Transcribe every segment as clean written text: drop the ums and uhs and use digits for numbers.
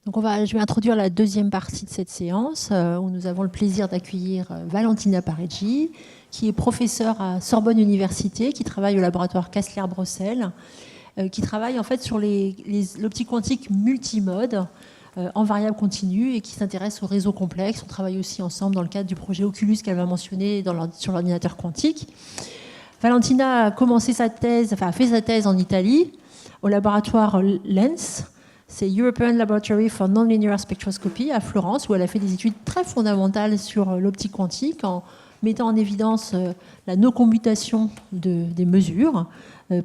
Donc je vais introduire la deuxième partie de cette séance où nous avons le plaisir d'accueillir Valentina Pareggi, qui est professeure à Sorbonne Université, qui travaille au laboratoire Kastler-Brossel, qui travaille en fait sur l'optique quantique multimode en variable continue et qui s'intéresse aux réseaux complexes. On travaille aussi ensemble dans le cadre du projet Oculus qu'elle va mentionner sur l'ordinateur quantique. Valentina a commencé sa thèse, a fait sa thèse en Italie, au laboratoire LENS. C'est European Laboratory for Nonlinear Spectroscopy à Florence, où elle a fait des études très fondamentales sur l'optique quantique, en mettant en évidence la no-commutation des mesures,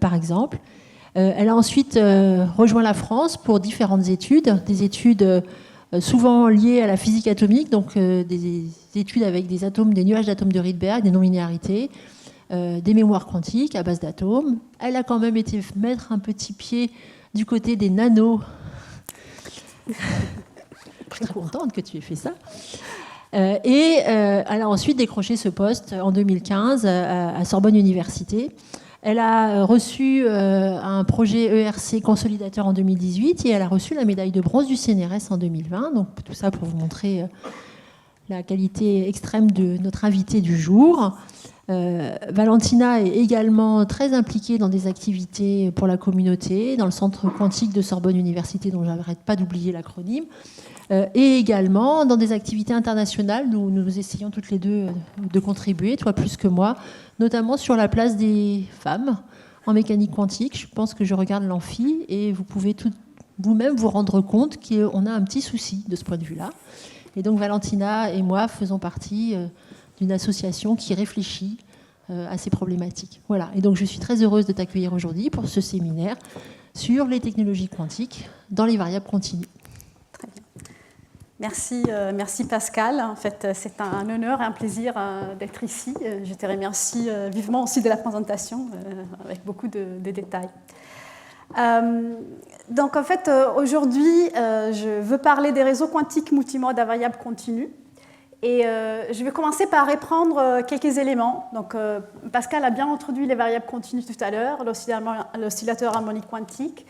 par exemple. Elle a ensuite rejoint la France pour différentes études, des études souvent liées à la physique atomique, donc des études avec des nuages d'atomes de Rydberg, des non-linéarités, des mémoires quantiques à base d'atomes. Elle a quand même été mettre un petit pied du côté des nanos. Je suis très contente que tu aies fait ça. Et elle a ensuite décroché ce poste en 2015 à Sorbonne Université. Elle a reçu un projet ERC consolidateur en 2018 et elle a reçu la médaille de bronze du CNRS en 2020. Donc tout ça pour vous montrer la qualité extrême de notre invitée du jour. Valentina est également très impliquée dans des activités pour la communauté, dans le centre quantique de Sorbonne Université, dont je n'arrête pas d'oublier l'acronyme, et également dans des activités internationales où nous essayons toutes les deux de contribuer, toi plus que moi, notamment sur la place des femmes en mécanique quantique. Je pense que je regarde l'amphi et vous pouvez vous-même vous rendre compte qu'on a un petit souci de ce point de vue-là. Et donc Valentina et moi faisons partie d'une association qui réfléchit à ces problématiques. Voilà. Et donc je suis très heureuse de t'accueillir aujourd'hui pour ce séminaire sur les technologies quantiques dans les variables continues. Très bien. Merci Pascal. En fait, c'est un honneur et un plaisir d'être ici. Je te remercie vivement aussi de la présentation avec beaucoup de détails. Donc en fait, aujourd'hui, je veux parler des réseaux quantiques multimodes à variable continue. Et je vais commencer par reprendre quelques éléments. Donc, Pascal a bien introduit les variables continues tout à l'heure, l'oscillateur harmonique quantique.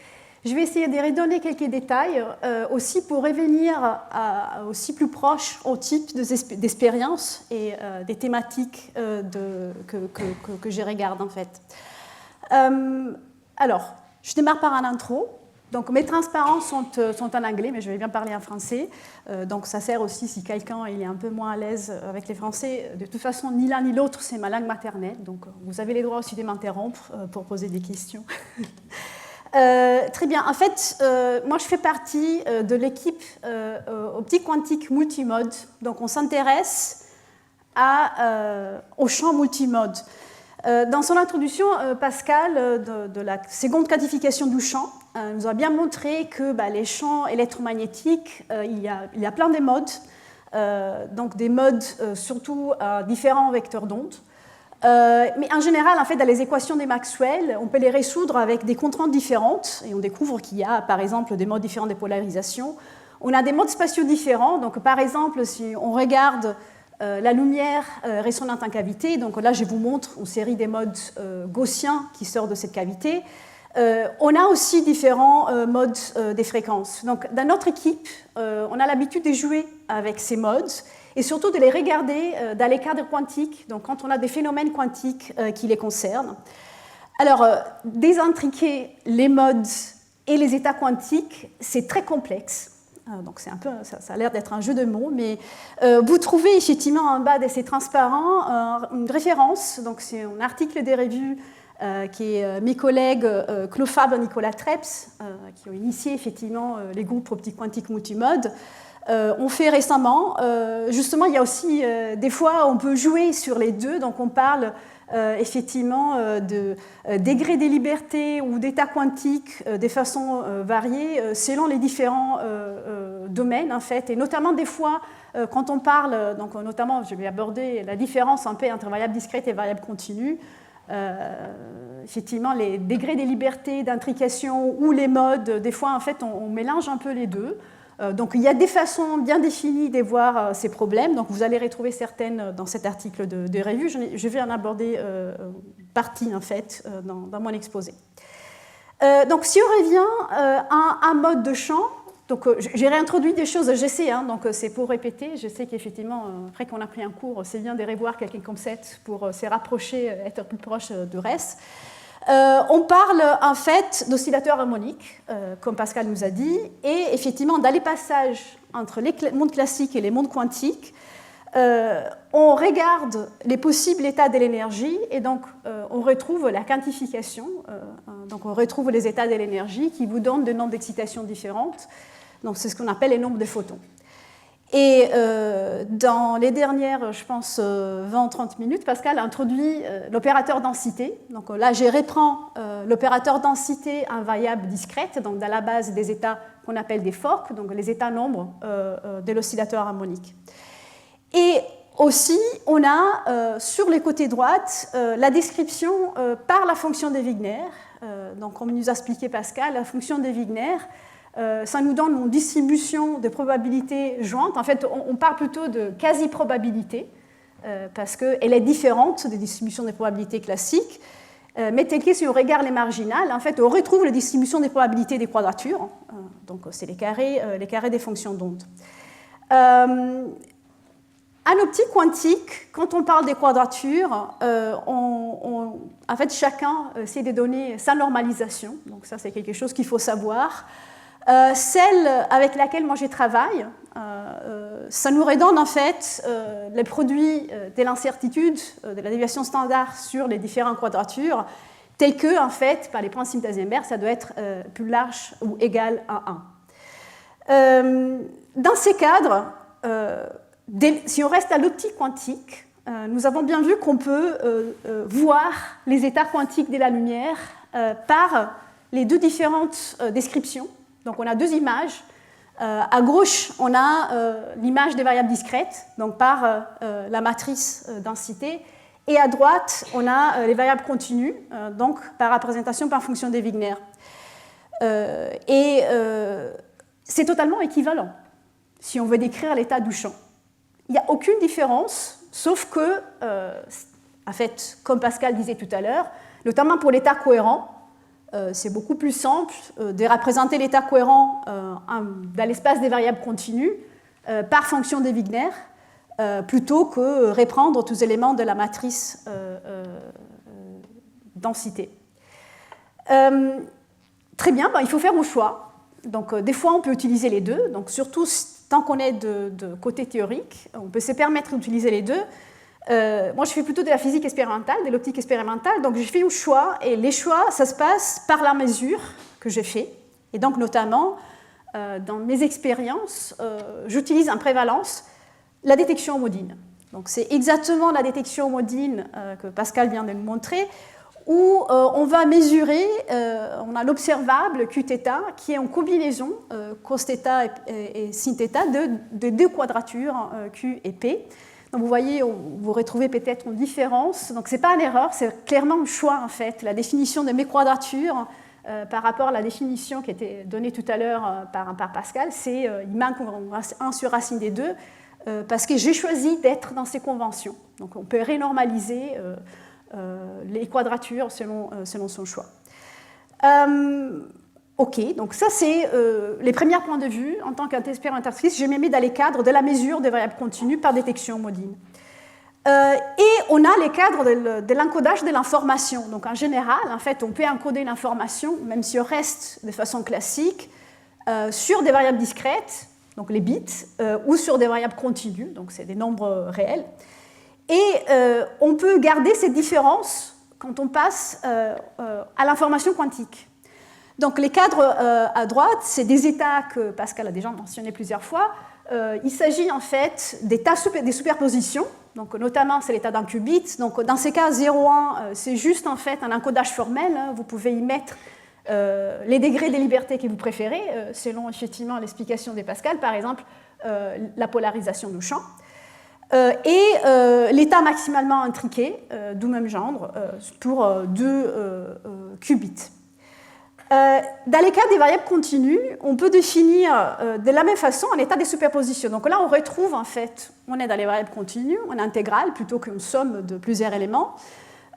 Je vais essayer de redonner quelques détails aussi pour revenir aussi plus proche au type d'expérience et des thématiques que je regarde en fait. Alors, je démarre par un intro. Donc, mes transparences sont en anglais, mais je vais bien parler en français. Donc, ça sert aussi si quelqu'un est un peu moins à l'aise avec les français. De toute façon, ni l'un ni l'autre, c'est ma langue maternelle. Donc, vous avez le droit aussi de m'interrompre pour poser des questions. Très bien. En fait, moi, je fais partie de l'équipe optique quantique multimode. Donc, on s'intéresse au champ multimode. Dans son introduction, Pascal, de la seconde quantification du champ, nous a bien montré que les champs électromagnétiques, il y a plein de modes, donc des modes surtout à différents vecteurs d'onde. Mais en général, en fait, dans les équations de Maxwell, on peut les résoudre avec des contraintes différentes, et on découvre qu'il y a, par exemple, des modes différents de polarisation. On a des modes spatiaux différents, donc par exemple, si on regarde la lumière résonante en cavité, donc là je vous montre une série des modes gaussiens qui sortent de cette cavité. On a aussi différents modes des fréquences. Donc dans notre équipe, on a l'habitude de jouer avec ces modes et surtout de les regarder dans les cadres quantiques, donc quand on a des phénomènes quantiques qui les concernent. Alors, désintriquer les modes et les états quantiques, c'est très complexe. Donc c'est un peu, ça a l'air d'être un jeu de mots, mais vous trouvez effectivement en bas de ces transparents une référence, donc c'est un article des revues qui est mes collègues Claude Fabre et Nicolas Treps, qui ont initié effectivement les groupes optiques quantiques multimode, ont fait récemment. Justement, il y a aussi des fois on peut jouer sur les deux, donc on parle effectivement de degrés des libertés ou d'états quantiques de façon variée selon les différents domaines en fait, et notamment des fois quand on parle, donc, notamment, je vais aborder la différence en P entre variable discrète et variable continue. Effectivement, les degrés des libertés d'intrication ou les modes, des fois, en fait, on mélange un peu les deux. Donc, il y a des façons bien définies de voir ces problèmes. Donc, vous allez retrouver certaines dans cet article de revue. Je vais en aborder partie, en fait, dans mon exposé. Donc, si on revient à un mode de champ, donc j'ai réintroduit des choses, j'essaie, donc c'est pour répéter. Je sais qu'effectivement, après qu'on a pris un cours, c'est bien de revoir quelques concepts pour se rapprocher, être plus proche du reste. On parle en fait d'oscillateurs harmoniques, comme Pascal nous a dit, et effectivement, dans les passages entre les mondes classiques et les mondes quantiques, on regarde les possibles états de l'énergie et donc on retrouve la quantification, donc on retrouve les états de l'énergie qui vous donnent des nombres d'excitation différentes. Donc c'est ce qu'on appelle les nombres de photons. Et dans les dernières, je pense, 20-30 minutes, Pascal a introduit l'opérateur densité. Donc là, je reprends l'opérateur densité en variable discrète, donc dans la base des états qu'on appelle des forks, donc les états nombres de l'oscillateur harmonique. Et aussi, on a sur les côtés droits la description par la fonction de Wigner. Donc, comme nous a expliqué Pascal, la fonction de Wigner, ça nous donne une distribution de probabilité jointe. En fait, on parle plutôt de quasi-probabilité, parce qu'elle est différente des distributions de probabilité classiques. Mais tel que si on regarde les marginales, en fait, on retrouve la distribution des probabilités des quadratures. Donc, c'est les carrés des fonctions d'onde. En optique quantique, quand on parle des quadratures, en fait, chacun essaie de donner sa normalisation. Donc ça, c'est quelque chose qu'il faut savoir. Celle avec laquelle moi je travaille, ça nous redonne en fait les produits de l'incertitude de la déviation standard sur les différentes quadratures, tels que, en fait, par les principes d'Eisenberg, ça doit être plus large ou égal à 1. Dans ces cadres, si on reste à l'optique quantique, nous avons bien vu qu'on peut voir les états quantiques de la lumière par les deux différentes descriptions. Donc on a deux images. À gauche, on a l'image des variables discrètes, donc par la matrice densité. Et à droite, on a les variables continues, donc par représentation par fonction de Wigner. C'est totalement équivalent si on veut décrire l'état du champ. Il n'y a aucune différence, sauf que, en fait, comme Pascal disait tout à l'heure, notamment pour l'état cohérent, c'est beaucoup plus simple de représenter l'état cohérent dans l'espace des variables continues par fonction de Wigner, plutôt que reprendre tous les éléments de la matrice densité. Très bien, il faut faire un choix. Donc, des fois, on peut utiliser les deux, donc surtout tant qu'on est de côté théorique, on peut se permettre d'utiliser les deux. Moi, je fais plutôt de la physique expérimentale, de l'optique expérimentale, donc je fais un choix, et les choix, ça se passe par la mesure que j'ai fait. Et donc, notamment, dans mes expériences, j'utilise en prévalence la détection homodine. Donc, c'est exactement la détection homodine que Pascal vient de nous montrer, où on va mesurer, on a l'observable Qθ qui est en combinaison cosθ et sinθ de deux quadratures Q et P. Donc vous voyez, vous retrouvez peut-être une différence. Donc ce n'est pas une erreur, c'est clairement un choix en fait. La définition de mes quadratures par rapport à la définition qui était donnée tout à l'heure par Pascal, c'est il manque 1 sur racine des deux parce que j'ai choisi d'être dans ces conventions. Donc on peut renormaliser les quadratures selon son choix. Ok, donc ça c'est les premiers points de vue. En tant qu'expérimentatrice, je me mets dans les cadres de la mesure des variables continues par détection homodine. Et on a les cadres de l'encodage de l'information. Donc en général, en fait, on peut encoder l'information, même si on reste de façon classique, sur des variables discrètes, donc les bits, ou sur des variables continues, donc c'est des nombres réels. Et on peut garder cette différence quand on passe à l'information quantique. Donc les cadres à droite, c'est des états que Pascal a déjà mentionné plusieurs fois. Il s'agit en fait des superpositions, donc notamment c'est l'état d'un qubit. Donc dans ces cas 0,1, c'est juste en fait un encodage formel. Vous pouvez y mettre les degrés de liberté que vous préférez, selon effectivement l'explication de Pascal. Par exemple, la polarisation du champ, et l'état maximalement intriqué du même genre pour 2 qubits. Dans les cas des variables continues, on peut définir de la même façon un état de superposition. Donc là, on retrouve en fait, on est dans les variables continues, on est intégrale plutôt qu'une somme de plusieurs éléments.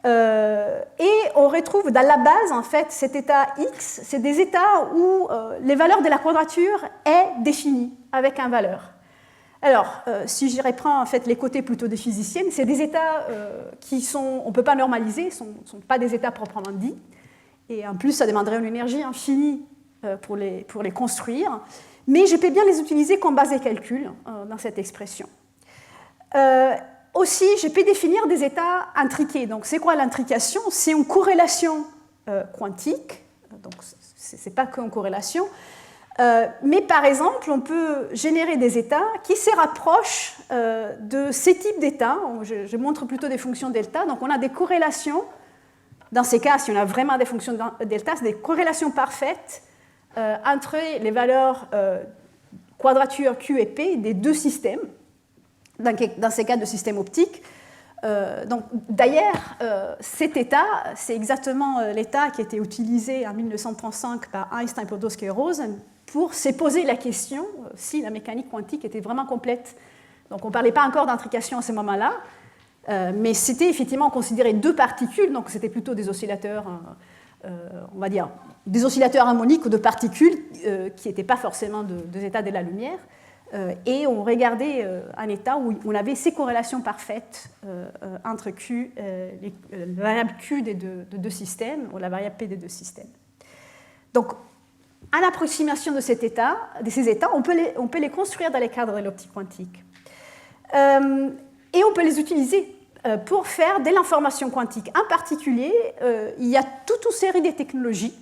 Et on retrouve dans la base, en fait, cet état X, c'est des états où les valeurs de la quadrature est définie avec une valeur. Alors, si je reprends en fait les côtés plutôt des physiciennes, c'est des états qui sont, on ne peut pas normaliser, ce ne sont pas des états proprement dits. Et en plus, ça demanderait une énergie infinie pour les construire. Mais je peux bien les utiliser comme base de calcul dans cette expression. Aussi, je peux définir des états intriqués. Donc, c'est quoi l'intrication? C'est une corrélation quantique. Donc, ce n'est pas qu'une corrélation. Mais par exemple, on peut générer des états qui se rapprochent de ces types d'états. Je montre plutôt des fonctions delta. Donc, on a des corrélations. Dans ces cas, si on a vraiment des fonctions delta, c'est des corrélations parfaites entre les valeurs quadrature Q et P des 2 systèmes, dans ces cas de système optique. D'ailleurs, cet état, c'est exactement l'état qui a été utilisé en 1935 par Einstein, Podolsky et Rosen pour se poser la question si la mécanique quantique était vraiment complète. Donc on ne parlait pas encore d'intrication à ce moment-là, mais c'était effectivement considéré 2 particules, donc c'était plutôt des oscillateurs, on va dire, des oscillateurs harmoniques ou de particules qui n'étaient pas forcément des états de la lumière. Et on regardait un état où on avait ces corrélations parfaites entre Q, la variable Q de 2 systèmes ou la variable P des 2 systèmes. Donc, à l'approximation de ces états, on peut les construire dans les cadres de l'optique quantique. Et on peut les utiliser pour faire de l'information quantique. En particulier, il y a toute une série de technologies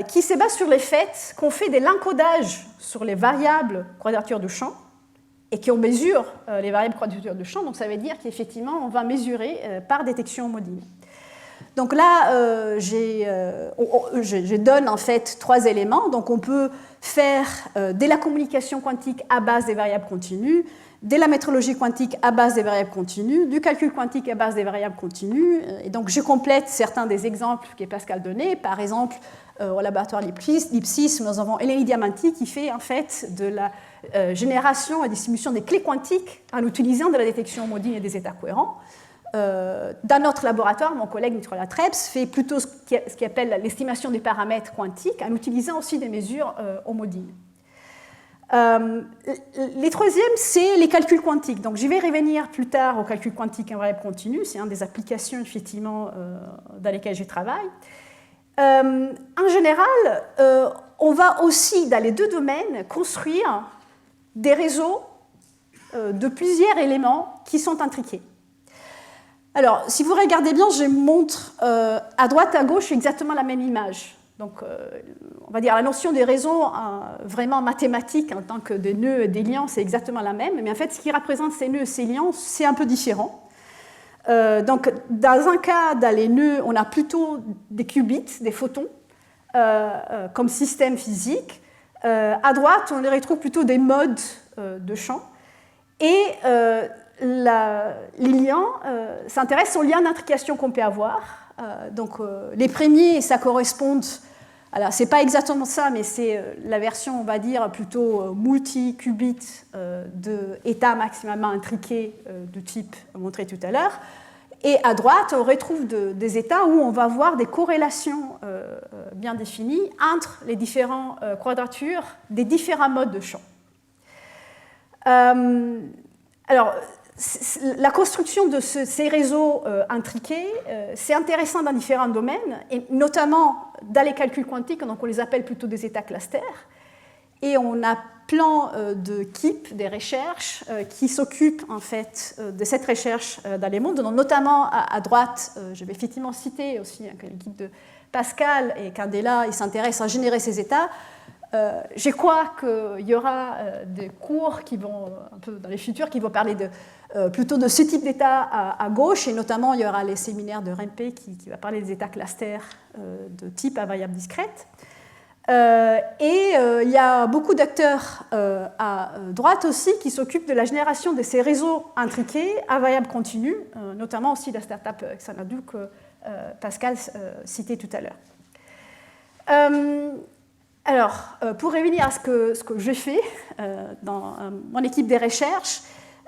qui se basent sur le fait qu'on fait de l'encodage sur les variables quadrature du champ et qu'on mesure les variables quadrature du champ. Donc ça veut dire qu'effectivement, on va mesurer par détection homogène. Donc là, je donne en fait 3 éléments. Donc on peut faire de la communication quantique à base des variables continues, de la métrologie quantique à base des variables continues, du calcul quantique à base des variables continues. Et donc je complète certains des exemples que Pascal donnait. Par exemple, au laboratoire Lipsis, nous avons Eleni Diamanti qui fait en fait de la génération et distribution des clés quantiques en utilisant de la détection homogène et des états cohérents. Dans notre laboratoire, mon collègue Nicolas Trebs fait plutôt ce qu'il appelle l'estimation des paramètres quantiques en utilisant aussi des mesures homogènes. Les troisièmes, c'est les calculs quantiques. Donc, je vais revenir plus tard au calcul quantique en variable continue. C'est une des applications, effectivement, dans lesquelles je travaille. En général, on va aussi, dans les 2 domaines, construire des réseaux de plusieurs éléments qui sont intriqués. Alors, si vous regardez bien, je montre à droite, à gauche exactement la même image. Donc, on va dire la notion des réseaux vraiment mathématiques en tant que des nœuds et des liens, c'est exactement la même. Mais en fait, ce qui représente ces nœuds et ces liens, c'est un peu différent. Donc, dans un cas, dans les nœuds, on a plutôt des qubits, des photons, comme système physique. À droite, on les retrouve plutôt des modes de champ. Et les liens s'intéressent aux liens d'intrication qu'on peut avoir. Donc, les premiers, ça correspond. Alors, ce n'est pas exactement ça, mais c'est la version, on va dire, plutôt multi-qubit d'état maximalement intriqué du type montré tout à l'heure. Et à droite, on retrouve des états où on va voir des corrélations bien définies entre les différentes quadratures des différents modes de champ. Alors, la construction de ces réseaux intriqués, c'est intéressant dans différents domaines, et notamment dans les calculs quantiques, donc on les appelle plutôt des états clusters, et on a plein d'équipes, des recherches qui s'occupent en fait de cette recherche dans les mondes. Donc, notamment à droite, je vais effectivement citer aussi l'équipe de Pascal et Candela, ils s'intéressent à générer ces états. Je crois qu'il y aura des cours qui vont, un peu dans les futurs, qui vont parler plutôt de ce type d'état à gauche, et notamment il y aura les séminaires de Rempe qui va parler des états clusters de type à variable discrète. Il y a beaucoup d'acteurs à droite aussi qui s'occupent de la génération de ces réseaux intriqués à variable continue, notamment aussi la start-up Xanadu que Pascal citait tout à l'heure. Alors, pour revenir à ce que je fais dans mon équipe de recherche,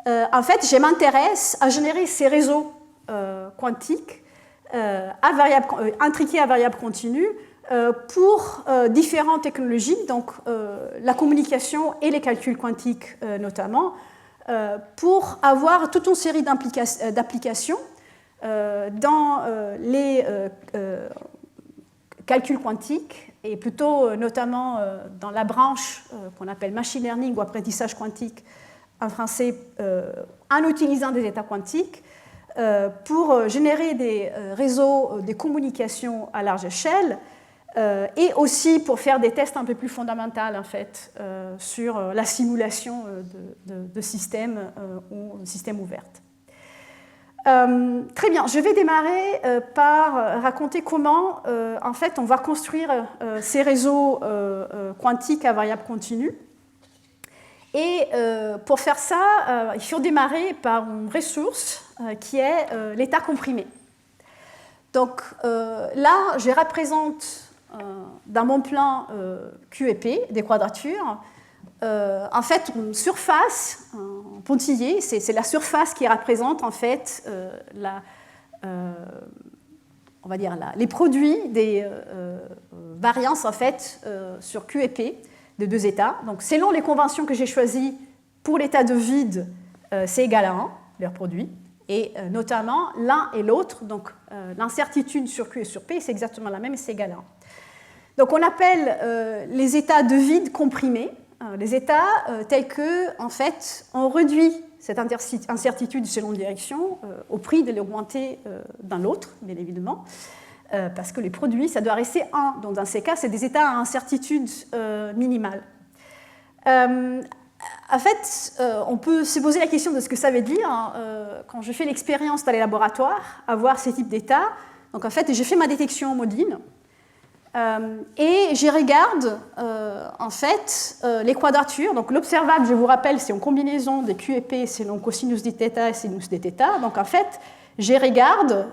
en fait, je m'intéresse à générer ces réseaux quantiques intriqués à variable continue pour différentes technologies, donc la communication et les calculs quantiques notamment, pour avoir toute une série d'applications dans les calculs quantiques et plutôt notamment dans la branche qu'on appelle machine learning ou apprentissage quantique en français, en utilisant des états quantiques pour générer des réseaux de communication à large échelle et aussi pour faire des tests un peu plus fondamentaux en fait, sur la simulation de systèmes ou systèmes ouverts. Très bien, je vais démarrer par raconter comment en fait, on va construire ces réseaux quantiques à variable continue. Et pour faire ça, il faut démarrer par une ressource qui est l'état comprimé. Donc là, je représente dans mon plan QEP des quadratures, en fait, une surface en pointillé, c'est la surface qui représente en fait on va dire les produits des variances en fait sur QEP de deux états. Donc, selon les conventions que j'ai choisies pour l'état de vide, c'est égal à 1, leur produit, et notamment l'un et l'autre, donc l'incertitude sur Q et sur P, c'est exactement la même, et c'est égal à 1. Donc, on appelle les états de vide comprimés, les états tels que, en fait, on réduit cette incertitude selon direction au prix de l'augmenter dans l'autre, bien évidemment. Parce que les produits, ça doit rester 1. Donc, dans ces cas, c'est des états à incertitude minimale. En fait, on peut se poser la question de ce que ça veut dire quand je fais l'expérience dans les laboratoires, à voir ces types d'états. Donc, en fait, j'ai fait ma détection modine et je regarde, en fait, les quadratures. Donc, l'observable, je vous rappelle, c'est une combinaison de Q et P selon cosinus d θ et sinus d θ. Donc, en fait, je regarde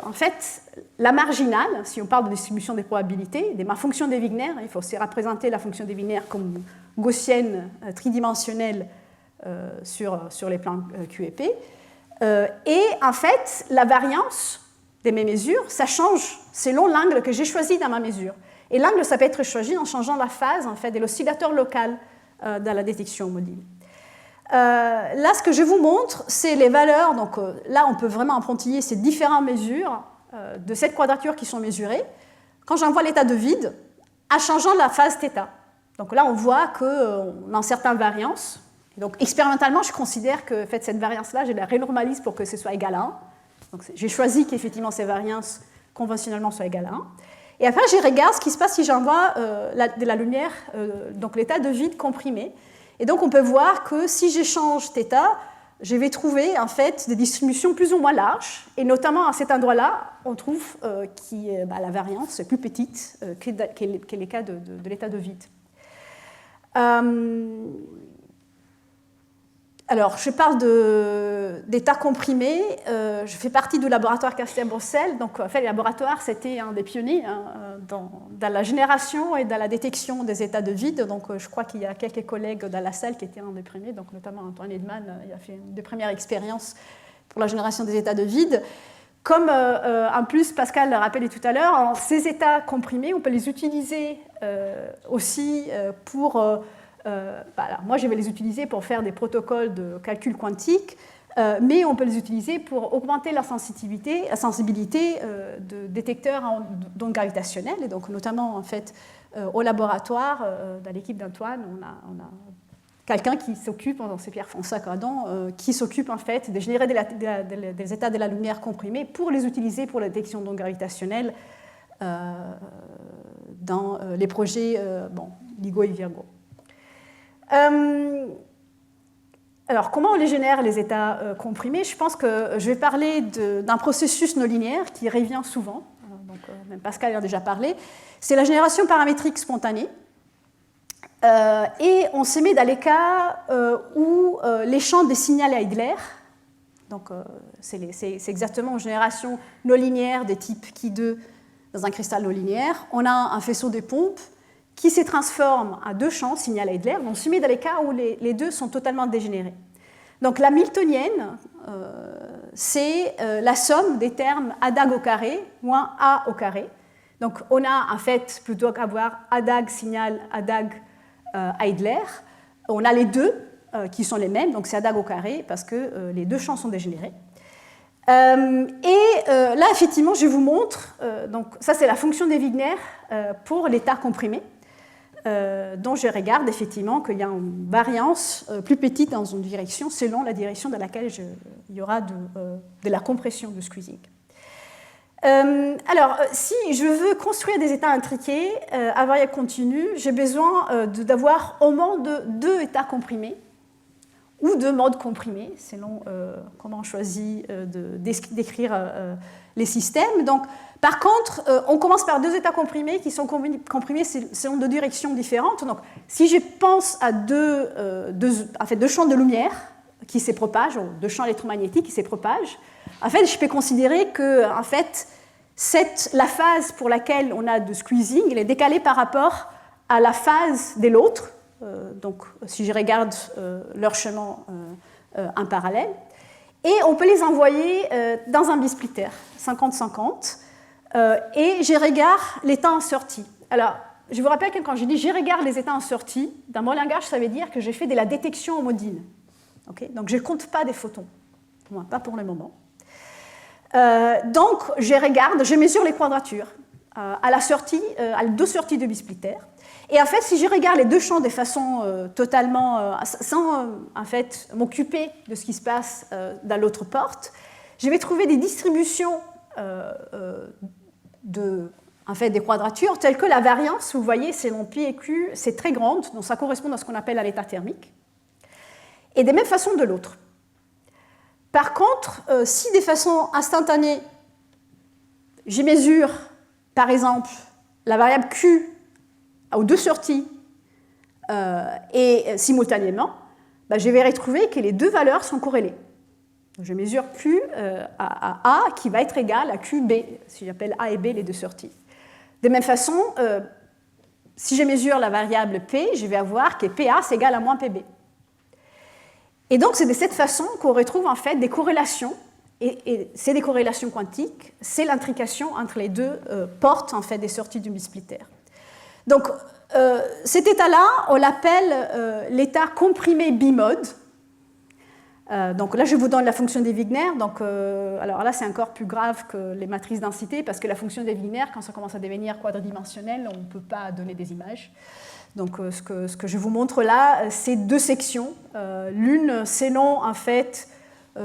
en fait, la marginale, si on parle de distribution des probabilités, de ma fonction de Wigner. Il faut aussi représenter la fonction de Wigner comme gaussienne tridimensionnelle sur les plans Q et P. Et en fait, la variance de mes mesures, ça change selon l'angle que j'ai choisi dans ma mesure. Et l'angle, ça peut être choisi en changeant la phase en fait, de l'oscillateur local dans la détection modine. Là, ce que je vous montre, c'est les valeurs. Donc là, on peut vraiment apprentiller ces différentes mesures de cette quadrature qui sont mesurées. Quand j'envoie l'état de vide, en changeant la phase θ. Donc là, on voit qu'on a une certaine variance. Et donc expérimentalement, je considère que en fait, cette variance-là, je la renormalise pour que ce soit égal à 1. Donc j'ai choisi qu'effectivement ces variances conventionnellement soient égales à 1. Et après, je regarde ce qui se passe si j'envoie de la lumière, donc l'état de vide comprimé. Et donc, on peut voir que si j'échange θ, je vais trouver en fait des distributions plus ou moins larges. Et notamment à cet endroit-là, on trouve que la variance est plus petite que les cas de l'état de vide. Alors, je parle d'état comprimé. Je fais partie du laboratoire Kastler-Brossel. Donc, en fait, le laboratoire, c'était un des pionniers dans la génération et dans la détection des états de vide. Donc, je crois qu'il y a quelques collègues dans la salle qui étaient un des premiers. Donc, notamment Antoine Edman, il a fait une des premières expériences pour la génération des états de vide. Comme, en plus, Pascal l'a rappelé tout à l'heure, ces états comprimés, on peut les utiliser aussi pour... moi, je vais les utiliser pour faire des protocoles de calcul quantique, mais on peut les utiliser pour augmenter la sensibilité de détecteurs d'ondes gravitationnelles. Et donc, notamment, en fait, au laboratoire, dans l'équipe d'Antoine, on a quelqu'un qui s'occupe, c'est Pierre-François Cardon, qui s'occupe, en fait, de générer des états de la lumière comprimés pour les utiliser pour la détection d'ondes gravitationnelles dans les projets LIGO et Virgo. Alors, comment on les génère, les états comprimés? Je pense que je vais parler d'un processus non linéaire qui revient souvent donc même Pascal en a déjà parlé, c'est la génération paramétrique spontanée. Et on se met dans les cas où les champs des signaux à Heidler, donc c'est exactement une génération non linéaire des types Ki2 dans un cristal non linéaire, on a un faisceau de pompes qui se transforme en deux champs, signal Heidler. On se met dans les cas où les deux sont totalement dégénérés. Donc la Miltonienne, c'est la somme des termes adag au carré moins A au carré. Donc on a en fait, plutôt qu'avoir adag signal, adag Heidler, on a les deux qui sont les mêmes, donc c'est adag au carré parce que les deux champs sont dégénérés. Là, effectivement, je vous montre, donc ça c'est la fonction de Wigner pour l'état comprimé, dont je regarde effectivement qu'il y a une variance plus petite dans une direction selon la direction dans laquelle il y aura de la compression de squeezing. Alors, si je veux construire des états intriqués à variable continue, j'ai besoin d'avoir au moins deux états comprimés ou deux modes comprimés, selon comment on choisit d'écrire les systèmes. Donc, par contre, on commence par deux états comprimés qui sont comprimés selon deux directions différentes. Donc, si je pense à deux champs de lumière qui se propagent, ou deux champs électromagnétiques qui se propagent, en fait, je peux considérer que en fait, la phase pour laquelle on a de squeezing, elle est décalée par rapport à la phase de l'autre. Donc, si je regarde leur chemin en parallèle, et on peut les envoyer dans un bisplitter 50-50, et je regarde l'état en sortie. Alors, je vous rappelle que quand je dis je regarde les états en sortie, dans mon langage, ça veut dire que j'ai fait de la détection homodine. Okay, donc, je ne compte pas des photons, pas pour le moment. Donc, je regarde, je mesure les quadratures à la sortie, à deux sorties de bisplitter. Et en fait, si je regarde les deux champs de façon totalement, sans en fait m'occuper de ce qui se passe dans l'autre porte, je vais trouver des distributions des quadratures telles que la variance, vous voyez, selon P et Q, c'est très grande, donc ça correspond à ce qu'on appelle à l'état thermique, et de même façon de l'autre. Par contre, si de façon instantanée, je mesure, par exemple, la variable Q aux deux sorties et simultanément, je vais retrouver que les deux valeurs sont corrélées. Donc, je mesure Q à A qui va être égal à QB, si j'appelle A et B les deux sorties. De même façon, si je mesure la variable P, je vais avoir que PA c'est égal à moins PB. Et donc, c'est de cette façon qu'on retrouve en fait des corrélations, et c'est des corrélations quantiques, c'est l'intrication entre les deux portes en fait, des sorties du bisplitter. Donc, cet état-là, on l'appelle l'état comprimé bimode. Donc là, je vous donne la fonction de Wigner. Donc, alors là, c'est encore plus grave que les matrices densité, parce que la fonction de Wigner, quand ça commence à devenir quadridimensionnel, on ne peut pas donner des images. Donc, ce que je vous montre là, c'est deux sections. L'une, selon, en fait,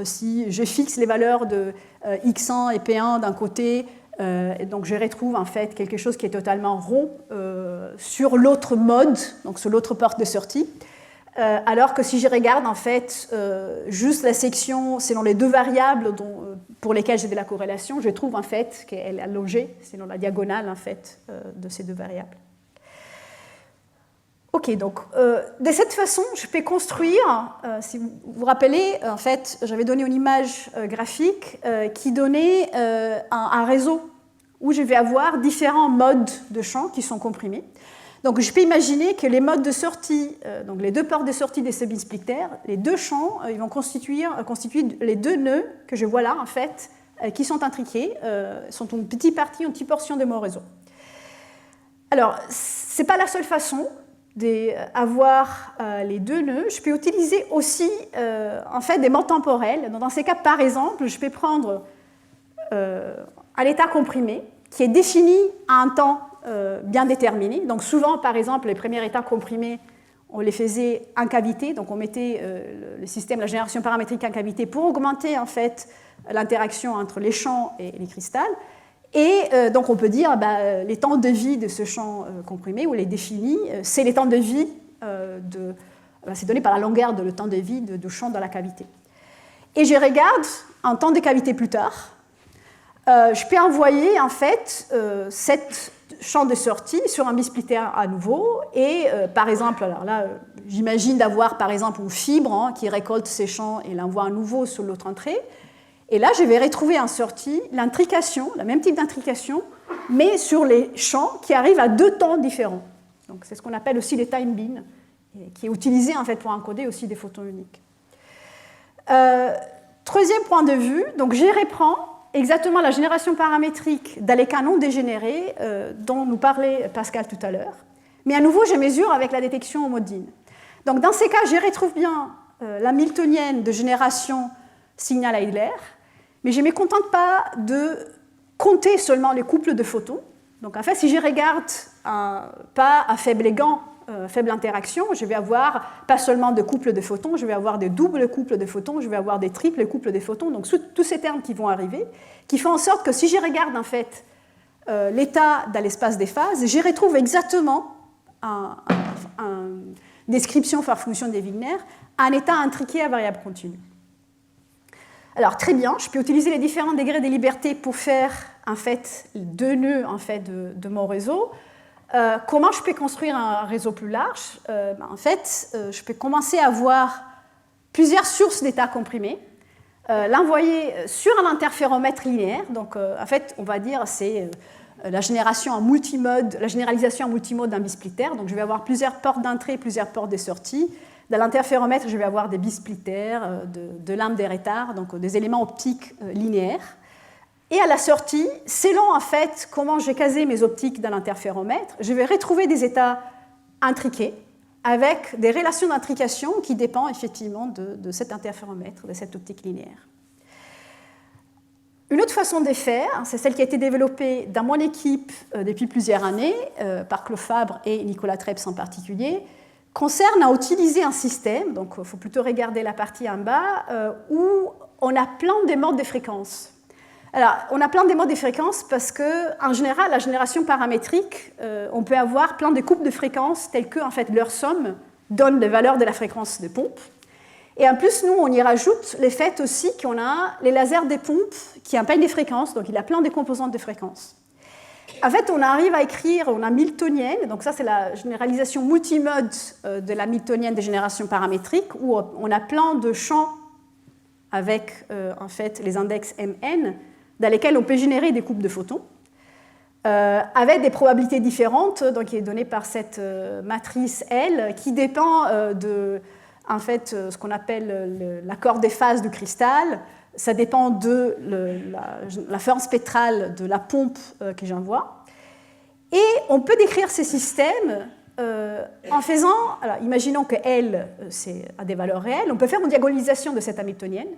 si je fixe les valeurs de x1 et p1 d'un côté, donc je retrouve en fait quelque chose qui est totalement rond sur l'autre mode, donc sur l'autre porte de sortie, alors que si je regarde en fait juste la section selon les deux variables pour lesquelles j'ai de la corrélation, je trouve en fait qu'elle est allongée selon la diagonale en fait de ces deux variables. Ok, donc de cette façon, je peux construire, si vous vous rappelez, en fait, j'avais donné une image graphique qui donnait un réseau où je vais avoir différents modes de champs qui sont comprimés. Donc je peux imaginer que les modes de sortie, donc les deux portes de sortie des sub-splitters, les deux champs, ils vont constituer les deux nœuds que je vois là, en fait, qui sont intriqués, sont une petite partie, une petite portion de mon réseau. Alors, ce n'est pas la seule façon d'avoir les deux nœuds. Je peux utiliser aussi en fait, des modes temporels. Dans ces cas, par exemple, je peux prendre un état comprimé qui est défini à un temps bien déterminé. Donc souvent, par exemple, les premiers états comprimés, on les faisait en cavité. Donc on mettait le système, la génération paramétrique en cavité pour augmenter en fait, l'interaction entre les champs et les cristals. Et donc on peut dire les temps de vie de ce champ comprimé, ou les définis, c'est les temps de vie, c'est donné par la longueur de le temps de vie de champ dans la cavité. Et je regarde un temps de cavité plus tard, je peux envoyer en fait cette champ de sortie sur un bisplitter à nouveau et par exemple, alors là j'imagine d'avoir par exemple une fibre qui récolte ces champs et l'envoie à nouveau sur l'autre entrée et là je vais retrouver en sortie l'intrication, le même type d'intrication mais sur les champs qui arrivent à 2 temps différents. Donc c'est ce qu'on appelle aussi les time beans qui est utilisé en fait pour encoder aussi des photons uniques. Troisième point de vue, donc je reprends exactement la génération paramétrique dans les canons dégénérés dont nous parlait Pascal tout à l'heure. Mais à nouveau, je mesure avec la détection homodine. Donc dans ces cas, je retrouve bien la Miltonienne de génération signal Heidler, mais je ne me contente pas de compter seulement les couples de photons. Donc en fait, si je regarde pas à faible aigant, faible interaction, je vais avoir pas seulement de couples de photons, je vais avoir des doubles couples de photons, je vais avoir des triples couples de photons, donc tous ces termes qui vont arriver, qui font en sorte que si je regarde en fait l'état dans l'espace des phases, je retrouve exactement une description par fonction des Wigner, un état intriqué à variable continue. Alors très bien, je peux utiliser les différents degrés de liberté pour faire en fait 2 nœuds en fait, de mon réseau. Comment je peux construire un réseau plus large? En fait, je peux commencer à avoir plusieurs sources d'états comprimés, l'envoyer sur un interféromètre linéaire. Donc, en fait, on va dire c'est la génération en multimode, la généralisation en multimode d'un bisplitter. Donc, je vais avoir plusieurs portes d'entrée, plusieurs portes de sortie. Dans l'interféromètre, je vais avoir des bisplitters, de lampes des retards, donc des éléments optiques linéaires. Et à la sortie, selon en fait comment j'ai casé mes optiques dans l'interféromètre, je vais retrouver des états intriqués avec des relations d'intrication qui dépendent effectivement de cet interféromètre, de cette optique linéaire. Une autre façon de faire, c'est celle qui a été développée dans mon équipe depuis plusieurs années, par Claude Fabre et Nicolas Treps en particulier, concerne à utiliser un système, donc il faut plutôt regarder la partie en bas, où on a plein de modes de fréquences. Alors, on a plein de modes de fréquences parce qu'en général, la génération paramétrique, on peut avoir plein de coupes de fréquences telles que en fait, leur somme donne les valeurs de la fréquence de pompe. Et en plus, nous, on y rajoute le fait aussi qu'on a les lasers des pompes qui impactent des fréquences, donc il y a plein de composantes de fréquences. En fait, on arrive à écrire, on a Miltonienne, donc ça c'est la généralisation multimode de la Miltonienne des générations paramétriques, où on a plein de champs avec en fait, les index Mn, dans lesquels on peut générer des coupes de photons, avec des probabilités différentes, donc qui est donnée par cette matrice L, qui dépend de en fait, ce qu'on appelle l'accord des phases du cristal. Ça dépend de la forme spectrale de la pompe que j'envoie. Et on peut décrire ces systèmes en faisant, alors imaginons que L a des valeurs réelles, on peut faire une diagonalisation de cette hamiltonienne.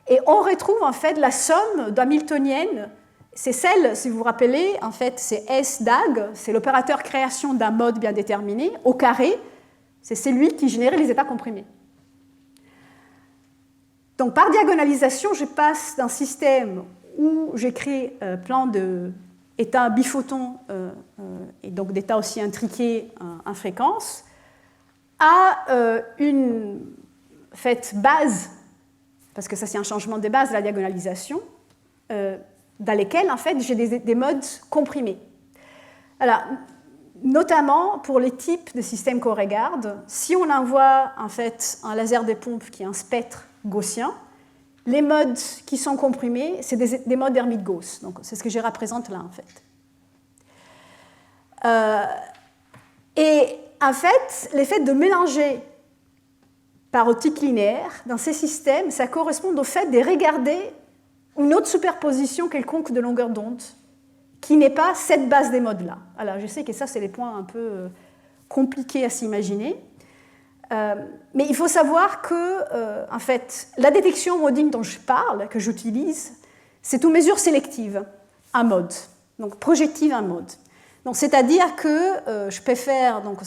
Et on retrouve en fait la somme d'hamiltonienne. C'est celle, si vous vous rappelez, en fait, c'est S DAG, c'est l'opérateur création d'un mode bien déterminé, au carré, c'est celui qui générait les états comprimés. Donc par diagonalisation, je passe d'un système où j'écris plein d'états biphotons et donc d'états aussi intriqués en fréquence, à une base, parce que ça c'est un changement de base de la diagonalisation, dans lesquels en fait j'ai des modes comprimés. Alors, notamment pour les types de systèmes qu'on regarde, si on envoie en fait un laser des pompes qui est un spectre gaussien, les modes qui sont comprimés, c'est des modes Hermite-Gauss. Donc c'est ce que je représente là en fait. Et en fait, l'effet de mélanger par optique linéaire dans ces systèmes, ça correspond au fait de regarder une autre superposition quelconque de longueur d'onde qui n'est pas cette base des modes-là. Alors, je sais que ça, c'est des points un peu compliqués à s'imaginer. Mais il faut savoir que, en fait, la détection homodine dont je parle, que j'utilise, c'est une mesure sélective, un mode, donc projective un mode. Donc, c'est-à-dire que je peux faire donc,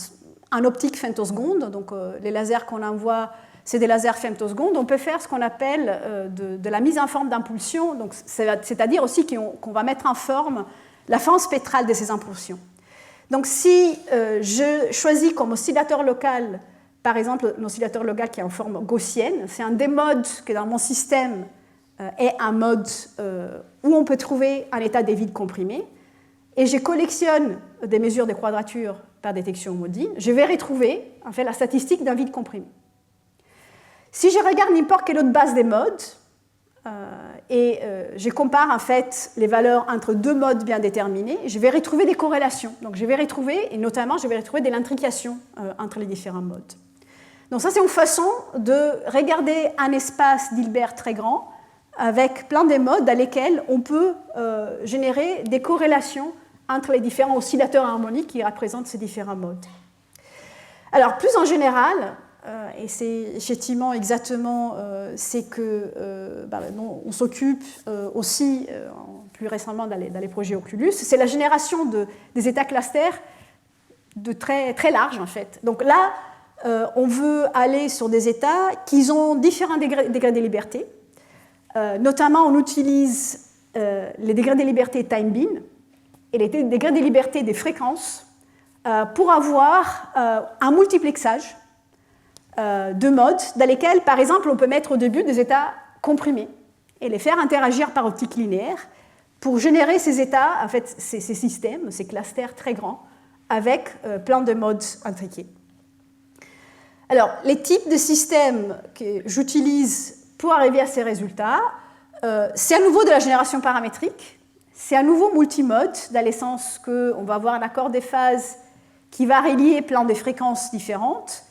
un optique femtoseconde, donc les lasers qu'on envoie, c'est des lasers femtosecondes. On peut faire ce qu'on appelle de la mise en forme d'impulsion, donc c'est-à-dire aussi qu'on va mettre en forme la forme spectrale de ces impulsions. Donc, si je choisis comme oscillateur local, par exemple, un oscillateur local qui est en forme gaussienne, c'est un des modes que dans mon système est un mode où on peut trouver un état des vides comprimés, et je collectionne des mesures de quadrature par détection homodine, je vais retrouver en fait, la statistique d'un vide comprimé. Si je regarde n'importe quelle autre base des modes, et je compare en fait les valeurs entre deux modes bien déterminés, je vais retrouver des corrélations. Donc je vais retrouver, et notamment je vais retrouver de l'intrication entre les différents modes. Donc ça c'est une façon de regarder un espace d'Hilbert très grand avec plein de modes dans lesquels on peut générer des corrélations entre les différents oscillateurs harmoniques qui représentent ces différents modes. Alors plus en général, et c'est effectivement exactement c'est que on s'occupe aussi plus récemment dans les projets Oculus, c'est la génération des états clusters de très, très larges en fait. Donc là, on veut aller sur des états qui ont différents degrés de liberté. Notamment, on utilise les degrés de liberté time bin et les degrés de liberté des fréquences pour avoir un multiplexage de modes dans lesquels, par exemple, on peut mettre au début des états comprimés et les faire interagir par optique linéaire pour générer ces états, en fait, ces systèmes, ces clusters très grands, avec plein de modes intriqués. Alors, les types de systèmes que j'utilise pour arriver à ces résultats, c'est à nouveau de la génération paramétrique, c'est à nouveau multimode, dans le sens qu'on va avoir un accord des phases qui va relier plein de fréquences différentes,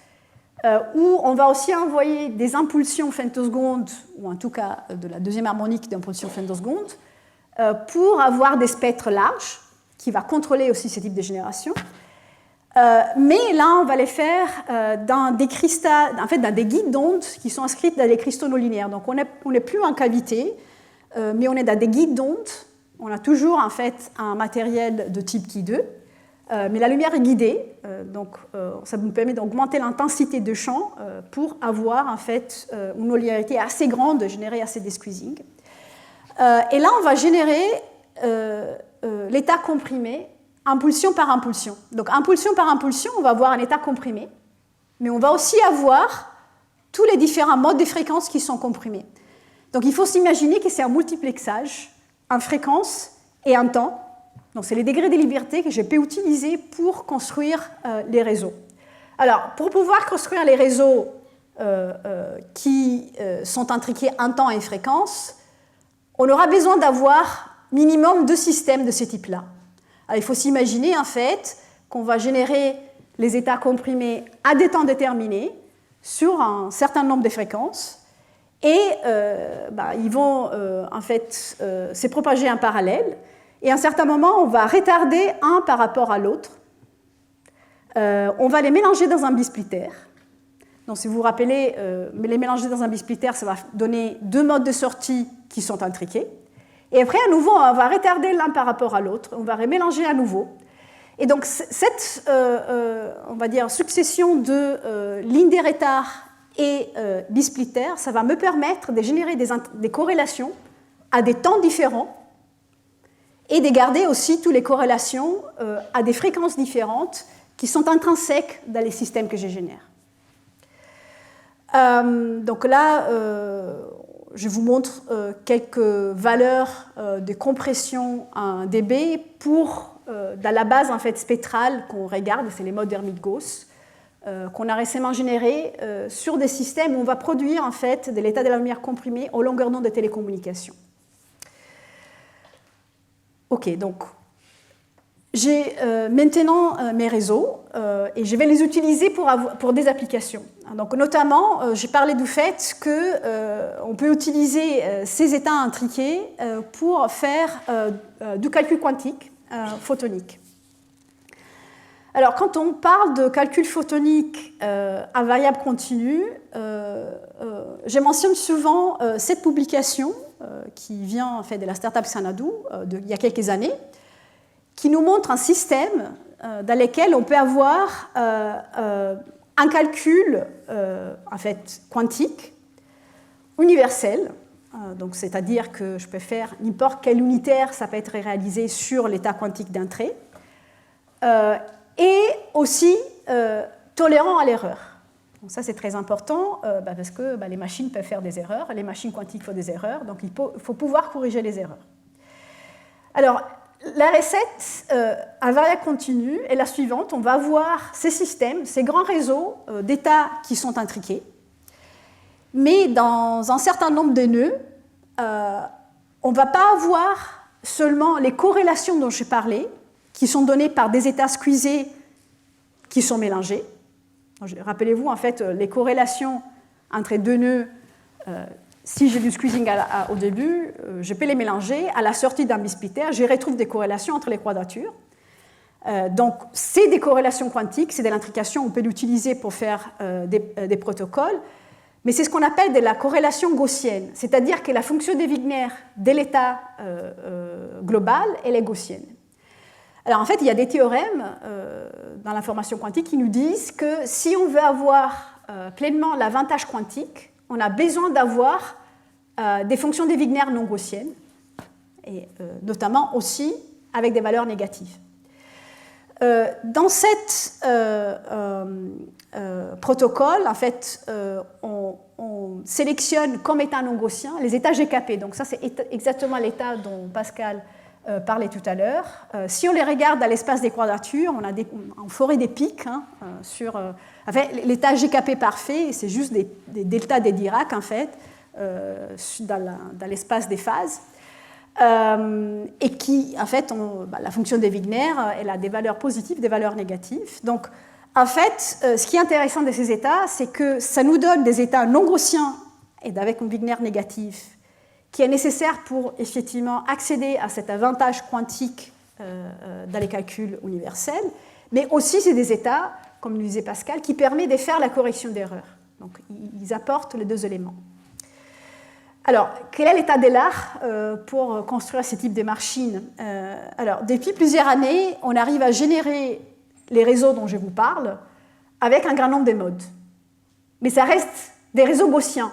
où on va aussi envoyer des impulsions femtosecondes, ou en tout cas de la deuxième harmonique d'impulsion femtoseconde, pour avoir des spectres larges, qui va contrôler aussi ce type de génération. Mais là, on va les faire dans des guides d'ondes qui sont inscrites dans des cristaux non linéaires. Donc, on n'est plus en cavité, mais on est dans des guides d'ondes. On a toujours en fait un matériel de type Ki2. Mais la lumière est guidée, donc ça nous permet d'augmenter l'intensité de champ pour avoir en fait une nonlinéarité assez grande, de générer assez de squeezing. Et là, on va générer l'état comprimé, impulsion par impulsion. Donc, impulsion par impulsion, on va avoir un état comprimé, mais on va aussi avoir tous les différents modes de fréquences qui sont comprimés. Donc, il faut s'imaginer que c'est un multiplexage en fréquence et en temps. Donc, c'est les degrés de liberté que je peux utiliser pour construire les réseaux. Alors, pour pouvoir construire les réseaux qui sont intriqués en temps et fréquence, on aura besoin d'avoir minimum 2 systèmes de ce type-là. Alors, il faut s'imaginer en fait qu'on va générer les états comprimés à des temps déterminés sur un certain nombre de fréquences et ils vont en fait se propager en parallèle. Et à un certain moment, on va retarder un par rapport à l'autre. On va les mélanger dans un bisplitter. Donc, si vous vous rappelez, les mélanger dans un bisplitter, ça va donner 2 modes de sortie qui sont intriqués. Et après, à nouveau, on va retarder l'un par rapport à l'autre. On va remélanger à nouveau. Et donc, cette, on va dire, succession de lignes de retard et bisplitter, ça va me permettre de générer des corrélations à des temps différents et de garder aussi toutes les corrélations à des fréquences différentes qui sont intrinsèques dans les systèmes que je génère. Donc là, je vous montre quelques valeurs de compression en dB pour, dans la base en fait, spectrale qu'on regarde, c'est les modes Hermite-Gauss, qu'on a récemment générés sur des systèmes où on va produire en fait, de l'état de la lumière comprimé aux longueurs d'onde de télécommunications. Ok, donc j'ai maintenant mes réseaux et je vais les utiliser pour des applications. Donc, notamment, j'ai parlé du fait qu'on peut utiliser ces états intriqués pour faire du calcul quantique photonique. Alors, quand on parle de calcul photonique à variable continue, je mentionne souvent cette publication qui vient en fait, de la startup Xanadu il y a quelques années, qui nous montre un système dans lequel on peut avoir un calcul en fait, quantique universel, donc c'est-à-dire que je peux faire n'importe quel unitaire, ça peut être réalisé sur l'état quantique d'un trait, et aussi tolérant à l'erreur. Donc ça, c'est très important parce que les machines peuvent faire des erreurs, les machines quantiques font des erreurs, donc il faut pouvoir corriger les erreurs. Alors, la recette à variable continue est la suivante. On va avoir ces systèmes, ces grands réseaux d'états qui sont intriqués, mais dans un certain nombre de nœuds, on ne va pas avoir seulement les corrélations dont j'ai parlé, qui sont données par des états squeezés qui sont mélangés. Rappelez-vous, en fait, les corrélations entre deux nœuds, si j'ai du squeezing au début, je peux les mélanger. À la sortie d'un bispeter, je retrouve des corrélations entre les quadratures. Donc, c'est des corrélations quantiques, c'est de l'intrication, on peut l'utiliser pour faire des protocoles, mais c'est ce qu'on appelle de la corrélation gaussienne, c'est-à-dire que la fonction de Wigner de l'état global, elle est gaussienne. Alors en fait, il y a des théorèmes dans l'information quantique qui nous disent que si on veut avoir pleinement l'avantage quantique, on a besoin d'avoir des fonctions de Wigner non gaussiennes, et notamment aussi avec des valeurs négatives. Dans cet protocole, en fait, on sélectionne comme état non gaussien les états GKP. Donc ça, c'est exactement l'état dont Pascal parlait tout à l'heure. Si on les regarde à l'espace des quadratures, on ferait des pics sur l'état GKP parfait, c'est juste des deltas des Dirac, en fait, dans l'espace des phases. Et qui, en fait, la fonction de Wigner, elle a des valeurs positives, des valeurs négatives. Donc, en fait, ce qui est intéressant de ces états, c'est que ça nous donne des états non gaussiens et avec un Wigner négatif, qui est nécessaire pour effectivement accéder à cet avantage quantique dans les calculs universels, mais aussi c'est des états, comme le disait Pascal, qui permettent de faire la correction d'erreurs. Donc, ils apportent les deux éléments. Alors, quel est l'état de l'art pour construire ce type de machines? Alors, depuis plusieurs années, on arrive à générer les réseaux dont je vous parle avec un grand nombre de modes. Mais ça reste des réseaux gaussiens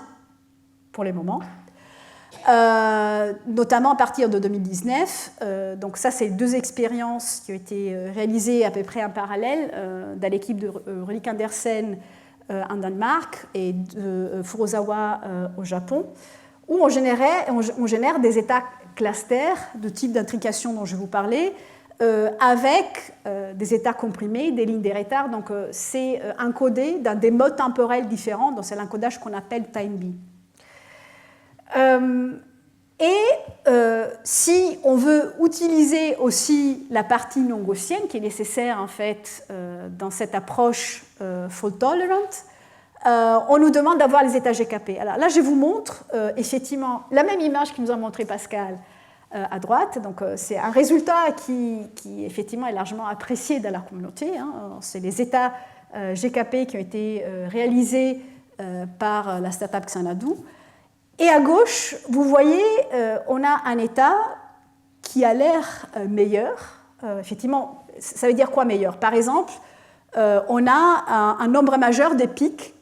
pour le moment, notamment à partir de 2019. Donc ça, c'est deux expériences qui ont été réalisées à peu près en parallèle dans l'équipe de Ulrik Andersen en Danemark et de Furusawa au Japon, où on génère des états clusters de type d'intrication dont je vous parlais, avec des états comprimés, des lignes de retard. Donc, c'est encodé dans des modes temporels différents. Donc, c'est l'encodage qu'on appelle time-B. Si on veut utiliser aussi la partie non gaussienne, qui est nécessaire en fait dans cette approche fault-tolerant, on nous demande d'avoir les états GKP. Alors là, je vous montre effectivement la même image que nous a montré Pascal à droite. Donc, c'est un résultat qui effectivement est largement apprécié dans la communauté. C'est les états GKP qui ont été réalisés par la startup Xanadu. Et à gauche, vous voyez, on a un état qui a l'air meilleur. Effectivement, ça veut dire quoi meilleur? Par exemple, on a un nombre majeur de pics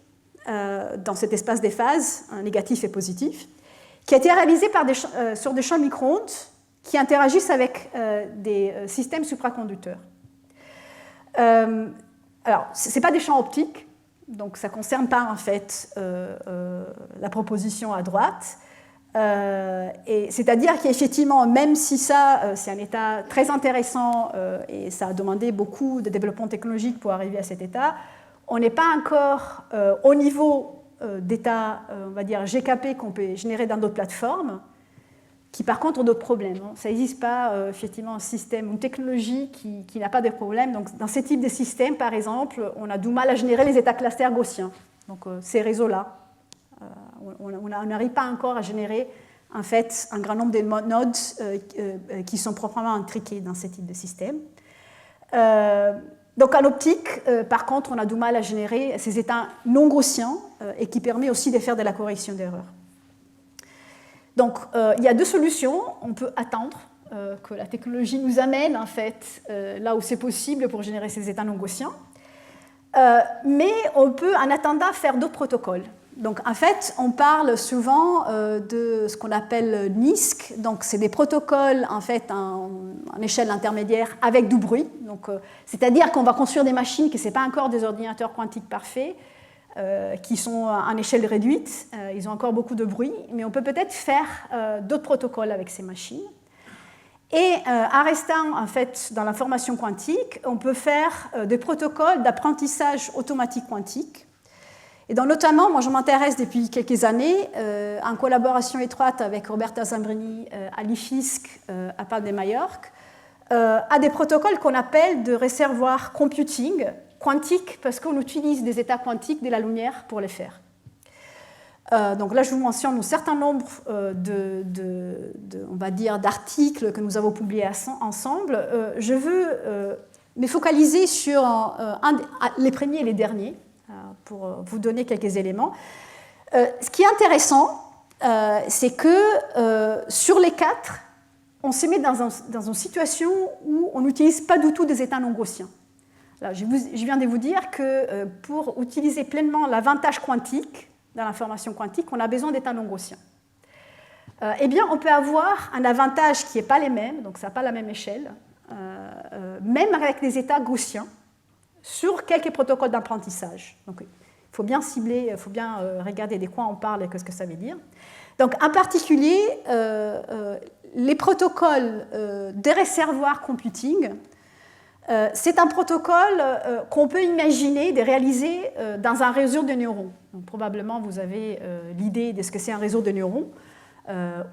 dans cet espace des phases, négatif et positif, qui a été réalisé sur des champs micro-ondes qui interagissent avec des systèmes supraconducteurs. Alors, ce n'est pas des champs optiques, donc ça ne concerne pas en fait la proposition à droite. C'est-à-dire qu'effectivement, même si ça, c'est un état très intéressant et ça a demandé beaucoup de développement technologique pour arriver à cet état, on n'est pas encore au niveau d'état, on va dire, GKP qu'on peut générer dans d'autres plateformes, qui par contre ont d'autres problèmes. Ça n'existe pas effectivement un système, une technologie qui n'a pas de problème. Donc dans ces types de systèmes, par exemple, on a du mal à générer les états clusters gaussiens. Donc ces réseaux-là, on n'arrive pas encore à générer en fait un grand nombre de nodes qui sont proprement intriqués dans ces types de systèmes. Donc en optique, par contre, on a du mal à générer ces états non gaussiens et qui permet aussi de faire de la correction d'erreurs. Donc il y a deux solutions. On peut attendre que la technologie nous amène en fait là où c'est possible pour générer ces états non gaussiens, mais on peut en attendant faire d'autres protocoles. Donc en fait, on parle souvent de ce qu'on appelle NISQ. Donc c'est des protocoles en fait en échelle intermédiaire avec du bruit. Donc c'est-à-dire qu'on va construire des machines qui ne sont pas encore des ordinateurs quantiques parfaits, qui sont en échelle réduite. Ils ont encore beaucoup de bruit, mais on peut peut-être faire d'autres protocoles avec ces machines. Et en restant en fait dans l'information quantique, on peut faire des protocoles d'apprentissage automatique quantique. Et donc notamment, moi je m'intéresse depuis quelques années, en collaboration étroite avec Roberta Zambrini à l'IFISC à Palma de Mallorca, à des protocoles qu'on appelle de réservoirs computing quantiques, parce qu'on utilise des états quantiques de la lumière pour les faire. Donc là, je vous mentionne un certain nombre on va dire, d'articles que nous avons publiés ensemble. Je veux me focaliser sur les premiers et les derniers, pour vous donner quelques éléments. Ce qui est intéressant, c'est que sur les 4, on se met dans une situation où on n'utilise pas du tout des états non gaussiens. Là, je viens de vous dire que pour utiliser pleinement l'avantage quantique, dans l'information quantique, on a besoin d'états non gaussiens. Eh bien, on peut avoir un avantage qui n'est pas les mêmes, donc ça n'a pas la même échelle, même avec des états gaussiens, sur quelques protocoles d'apprentissage. Donc, il faut bien cibler, il faut bien regarder de quoi on parle et ce que ça veut dire. Donc, en particulier, les protocoles de réservoir computing, c'est un protocole qu'on peut imaginer de réaliser dans un réseau de neurones. Donc, probablement, vous avez l'idée de ce que c'est un réseau de neurones,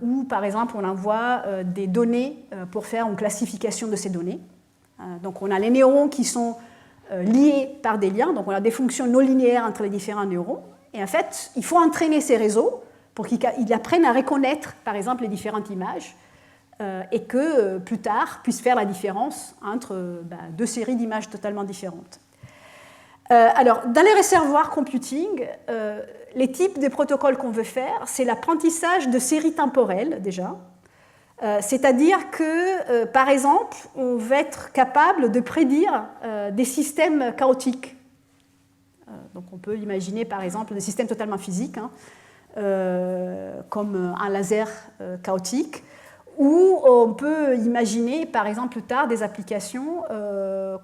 où, par exemple, on envoie des données pour faire une classification de ces données. Donc, on a les neurones qui sont liés par des liens, donc on a des fonctions non linéaires entre les différents neurones. Et en fait, il faut entraîner ces réseaux pour qu'ils apprennent à reconnaître, par exemple, les différentes images, et que plus tard puissent faire la différence entre deux séries d'images totalement différentes. Alors, dans les réservoirs computing, les types de protocoles qu'on veut faire, c'est l'apprentissage de séries temporelles déjà, c'est-à-dire que, par exemple, on va être capable de prédire des systèmes chaotiques. Donc, on peut imaginer, par exemple, des systèmes totalement physiques, comme un laser chaotique, ou on peut imaginer, par exemple, plus tard, des applications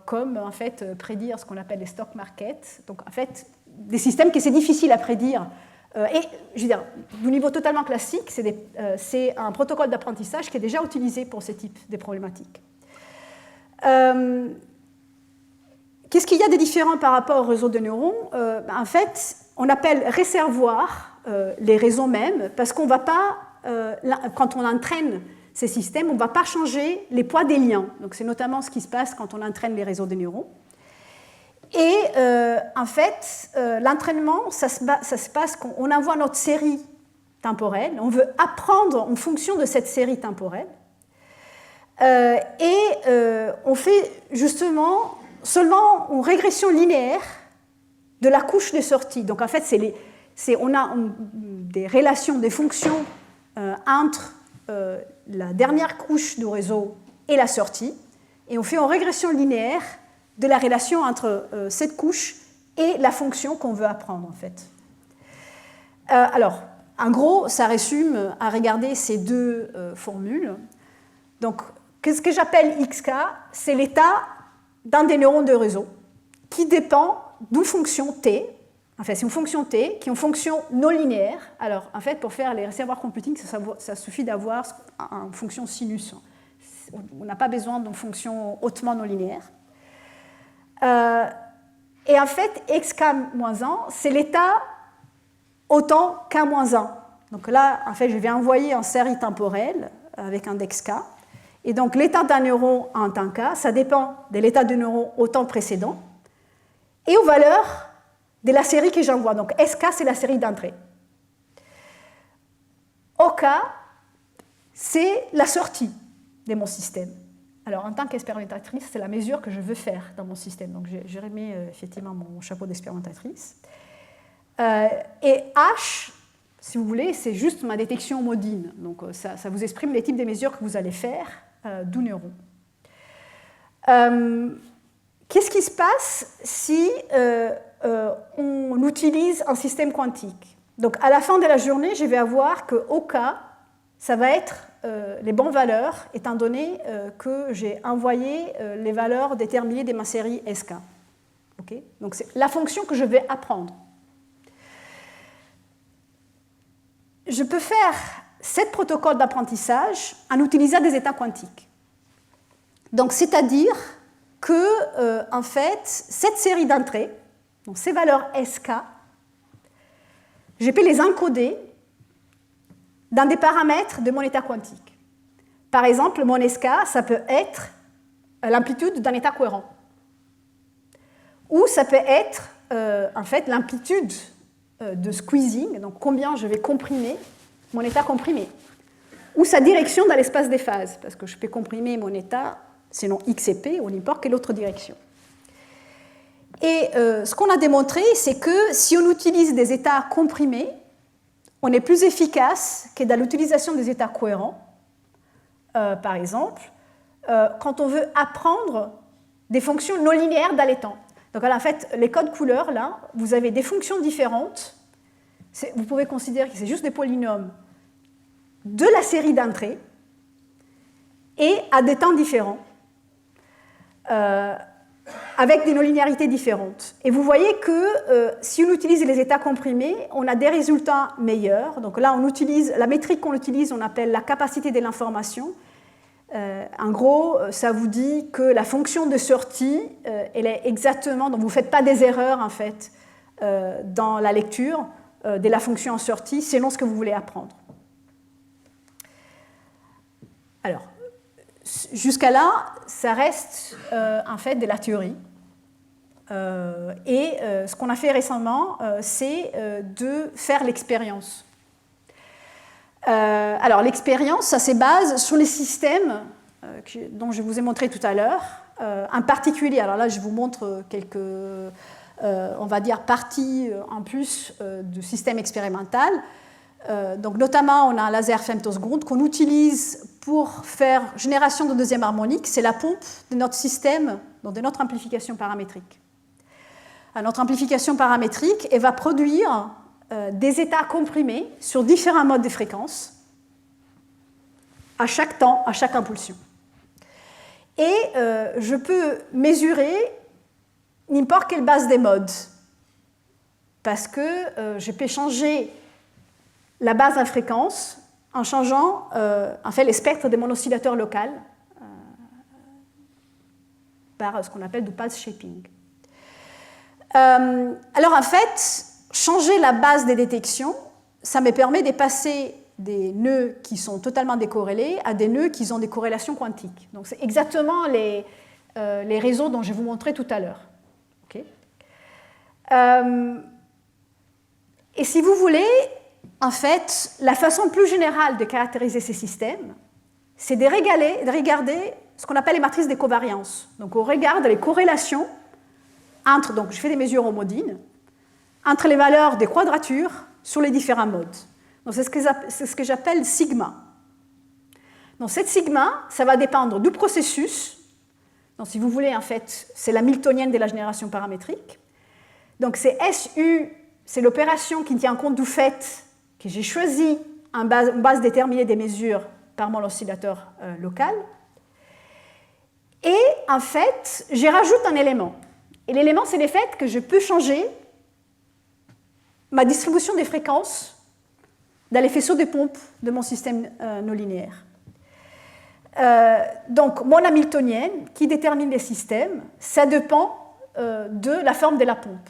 comme, en fait, prédire ce qu'on appelle les stock markets. Donc, en fait, des systèmes que c'est difficile à prédire. Et, je veux dire, du niveau totalement classique, c'est un protocole d'apprentissage qui est déjà utilisé pour ce type de problématiques. Qu'est-ce qu'il y a de différent par rapport au réseau de neurones? En fait, on appelle réservoir les réseaux mêmes, parce qu'on ne va pas, quand on entraîne ces systèmes, on ne va pas changer les poids des liens. Donc, c'est notamment ce qui se passe quand on entraîne les réseaux de neurones. Et en fait, l'entraînement, ça se passe quand on envoie notre série temporelle, on veut apprendre en fonction de cette série temporelle, et on fait justement seulement une régression linéaire de la couche de sortie. Donc en fait, on a des relations, des fonctions entre la dernière couche du réseau et la sortie, et on fait une régression linéaire de la relation entre cette couche et la fonction qu'on veut apprendre, en fait. Alors, en gros, ça résume à regarder ces deux formules. Donc, ce que j'appelle XK, c'est l'état d'un des neurones de réseau qui dépend d'une fonction T. Enfin, c'est une fonction T qui est une fonction non linéaire. Alors, en fait, pour faire les réservoirs computing, ça suffit d'avoir une fonction sinus. On n'a pas besoin d'une fonction hautement non linéaire. Et en fait, xk-1, c'est l'état autant k-1. Donc là, en fait, je vais envoyer en série temporelle avec index k. Et donc, l'état d'un neuron en temps k, ça dépend de l'état du neuron au temps précédent et aux valeurs de la série que j'envoie. Donc, sk, c'est la série d'entrée. Ok, c'est la sortie de mon système. Alors, en tant qu'expérimentatrice, c'est la mesure que je veux faire dans mon système. Donc, je remets effectivement mon chapeau d'expérimentatrice. Et H, si vous voulez, c'est juste ma détection modine. Donc, ça vous exprime les types de mesures que vous allez faire du neuron. Qu'est-ce qui se passe si on utilise un système quantique? Donc, à la fin de la journée, je vais avoir que OK, ça va être les bonnes valeurs, étant donné que j'ai envoyé les valeurs déterminées de ma série SK. Okay? Donc, c'est la fonction que je vais apprendre. je peux faire 7 protocoles d'apprentissage en utilisant des états quantiques. Donc, c'est-à-dire que, en fait, cette série d'entrées, donc ces valeurs SK, je peux les encoder dans des paramètres de mon état quantique. Par exemple, mon SK, ça peut être l'amplitude d'un état cohérent. Ou ça peut être, en fait, l'amplitude de squeezing, donc combien je vais comprimer mon état comprimé. Ou sa direction dans l'espace des phases, parce que je peux comprimer mon état selon x et p ou n'importe quelle autre direction. Et ce qu'on a démontré, c'est que si on utilise des états comprimés, on est plus efficace que dans l'utilisation des états cohérents. Par exemple, quand on veut apprendre des fonctions non linéaires dans les temps. Donc là, en fait, les codes couleurs, là, vous avez des fonctions différentes. Vous pouvez considérer que c'est juste des polynômes de la série d'entrées et à des temps différents, avec des non-linéarités différentes. Et vous voyez que si on utilise les états comprimés, on a des résultats meilleurs. Donc là, on utilise, la métrique qu'on utilise, on appelle la capacité de l'information. En gros, ça vous dit que la fonction de sortie, elle est exactement, donc vous ne faites pas des erreurs en fait dans la lecture de la fonction en sortie selon ce que vous voulez apprendre. Alors, jusqu'à là, ça reste en fait de la théorie. Et ce qu'on a fait récemment, c'est de faire l'expérience. Alors, l'expérience, ça se base sur les systèmes dont je vous ai montré tout à l'heure. En particulier, alors là, je vous montre quelques, on va dire, parties en plus du système expérimental. Donc, notamment, on a un laser femtosecond qu'on utilise pour faire génération de deuxième harmonique. C'est la pompe de notre système, donc de notre amplification paramétrique. Notre amplification paramétrique, elle va produire des états comprimés sur différents modes de fréquence à chaque temps, à chaque impulsion. Et je peux mesurer n'importe quelle base des modes parce que je peux changer la base en fréquence en changeant en fait, les spectres de mon oscillateur local par ce qu'on appelle du pulse shaping. Alors en fait, changer la base des détections, ça me permet de passer des nœuds qui sont totalement décorrélés à des nœuds qui ont des corrélations quantiques. Donc c'est exactement les réseaux dont je vais vous montrer tout à l'heure. Okay. Et si vous voulez, en fait, la façon plus générale de caractériser ces systèmes, c'est de regarder ce qu'on appelle les matrices de covariance. Donc on regarde les corrélations entre, donc je fais des mesures homodines, entre les valeurs des quadratures sur les différents modes. Donc c'est ce que j'appelle sigma. Donc cette sigma, ça va dépendre du processus. Donc si vous voulez, en fait, c'est la miltonienne de la génération paramétrique. Donc c'est SU, c'est l'opération qui tient compte du fait que j'ai choisi une base déterminée des mesures par mon oscillateur local. Et en fait, j'y rajoute un élément. Et l'élément, c'est le fait que je peux changer ma distribution des fréquences dans les faisceaux de pompe de mon système non linéaire. Donc, mon hamiltonienne, qui détermine les systèmes, ça dépend de la forme de la pompe.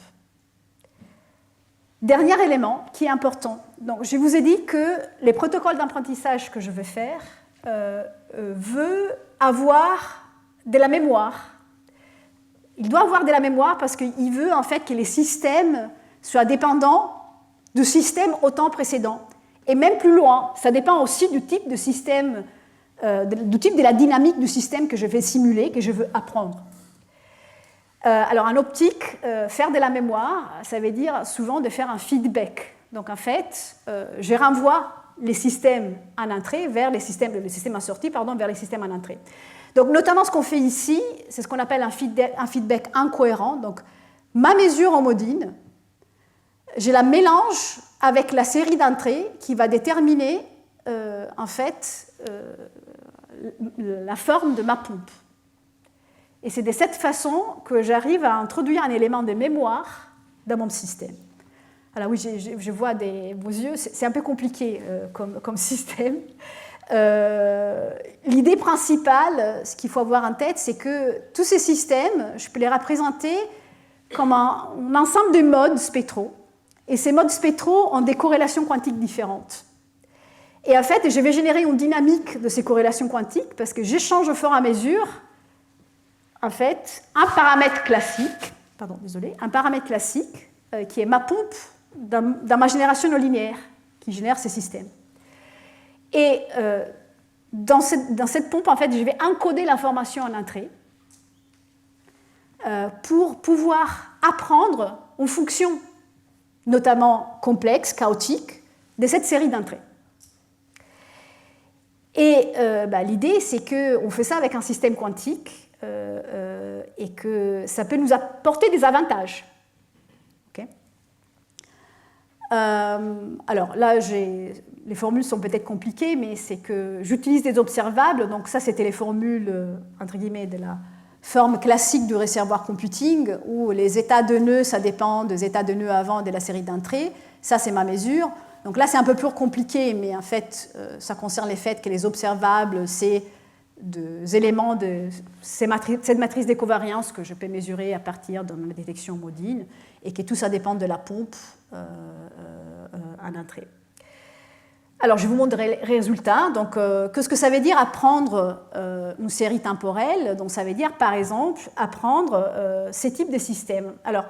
Dernier élément qui est important. Donc, je vous ai dit que les protocoles d'apprentissage que je veux faire veut avoir de la mémoire. Il doit avoir de la mémoire parce qu'il veut en fait que les systèmes soient dépendants du système au temps précédent. Et même plus loin, ça dépend aussi du type de système, du type de la dynamique du système que je vais simuler, que je veux apprendre. Alors en optique, faire de la mémoire, ça veut dire souvent de faire un feedback. Donc en fait, je renvoie les systèmes en entrée vers les systèmes en sortie, vers les systèmes en entrée. Donc notamment ce qu'on fait ici, c'est ce qu'on appelle un feedback incohérent. Donc ma mesure homodine, je la mélange avec la série d'entrées qui va déterminer en fait la forme de ma pompe. Et c'est de cette façon que j'arrive à introduire un élément de mémoire dans mon système. Alors oui, je vois vos yeux, c'est un peu compliqué comme système. L'idée principale, ce qu'il faut avoir en tête, c'est que tous ces systèmes, je peux les représenter comme un ensemble de modes spectraux. Et ces modes spectraux ont des corrélations quantiques différentes. Et en fait, je vais générer une dynamique de ces corrélations quantiques parce que j'échange au fur et à mesure, en fait, un paramètre classique qui est ma pompe dans ma génération non linéaire qui génère ces systèmes. Et dans cette pompe, en fait, je vais encoder l'information en entrée pour pouvoir apprendre une fonction, notamment complexe, chaotique, de cette série d'entrées. Et l'idée, c'est qu'on fait ça avec un système quantique et que ça peut nous apporter des avantages. Okay. Alors là, les formules sont peut-être compliquées, mais c'est que j'utilise des observables. Donc ça, c'était les formules, entre guillemets, de la forme classique du réservoir computing, où les états de nœuds, ça dépend des états de nœuds avant de la série d'entrées. Ça, c'est ma mesure. Donc là, c'est un peu plus compliqué, mais en fait, ça concerne les faits que les observables, c'est des éléments de cette matrice d'écovariance que je peux mesurer à partir de ma détection modine, et que tout ça dépend de la pompe en entrée. Alors, je vous montre les résultats. Donc, qu'est-ce que ça veut dire apprendre une série temporelle? Donc, ça veut dire, par exemple, apprendre ces types de systèmes. Alors,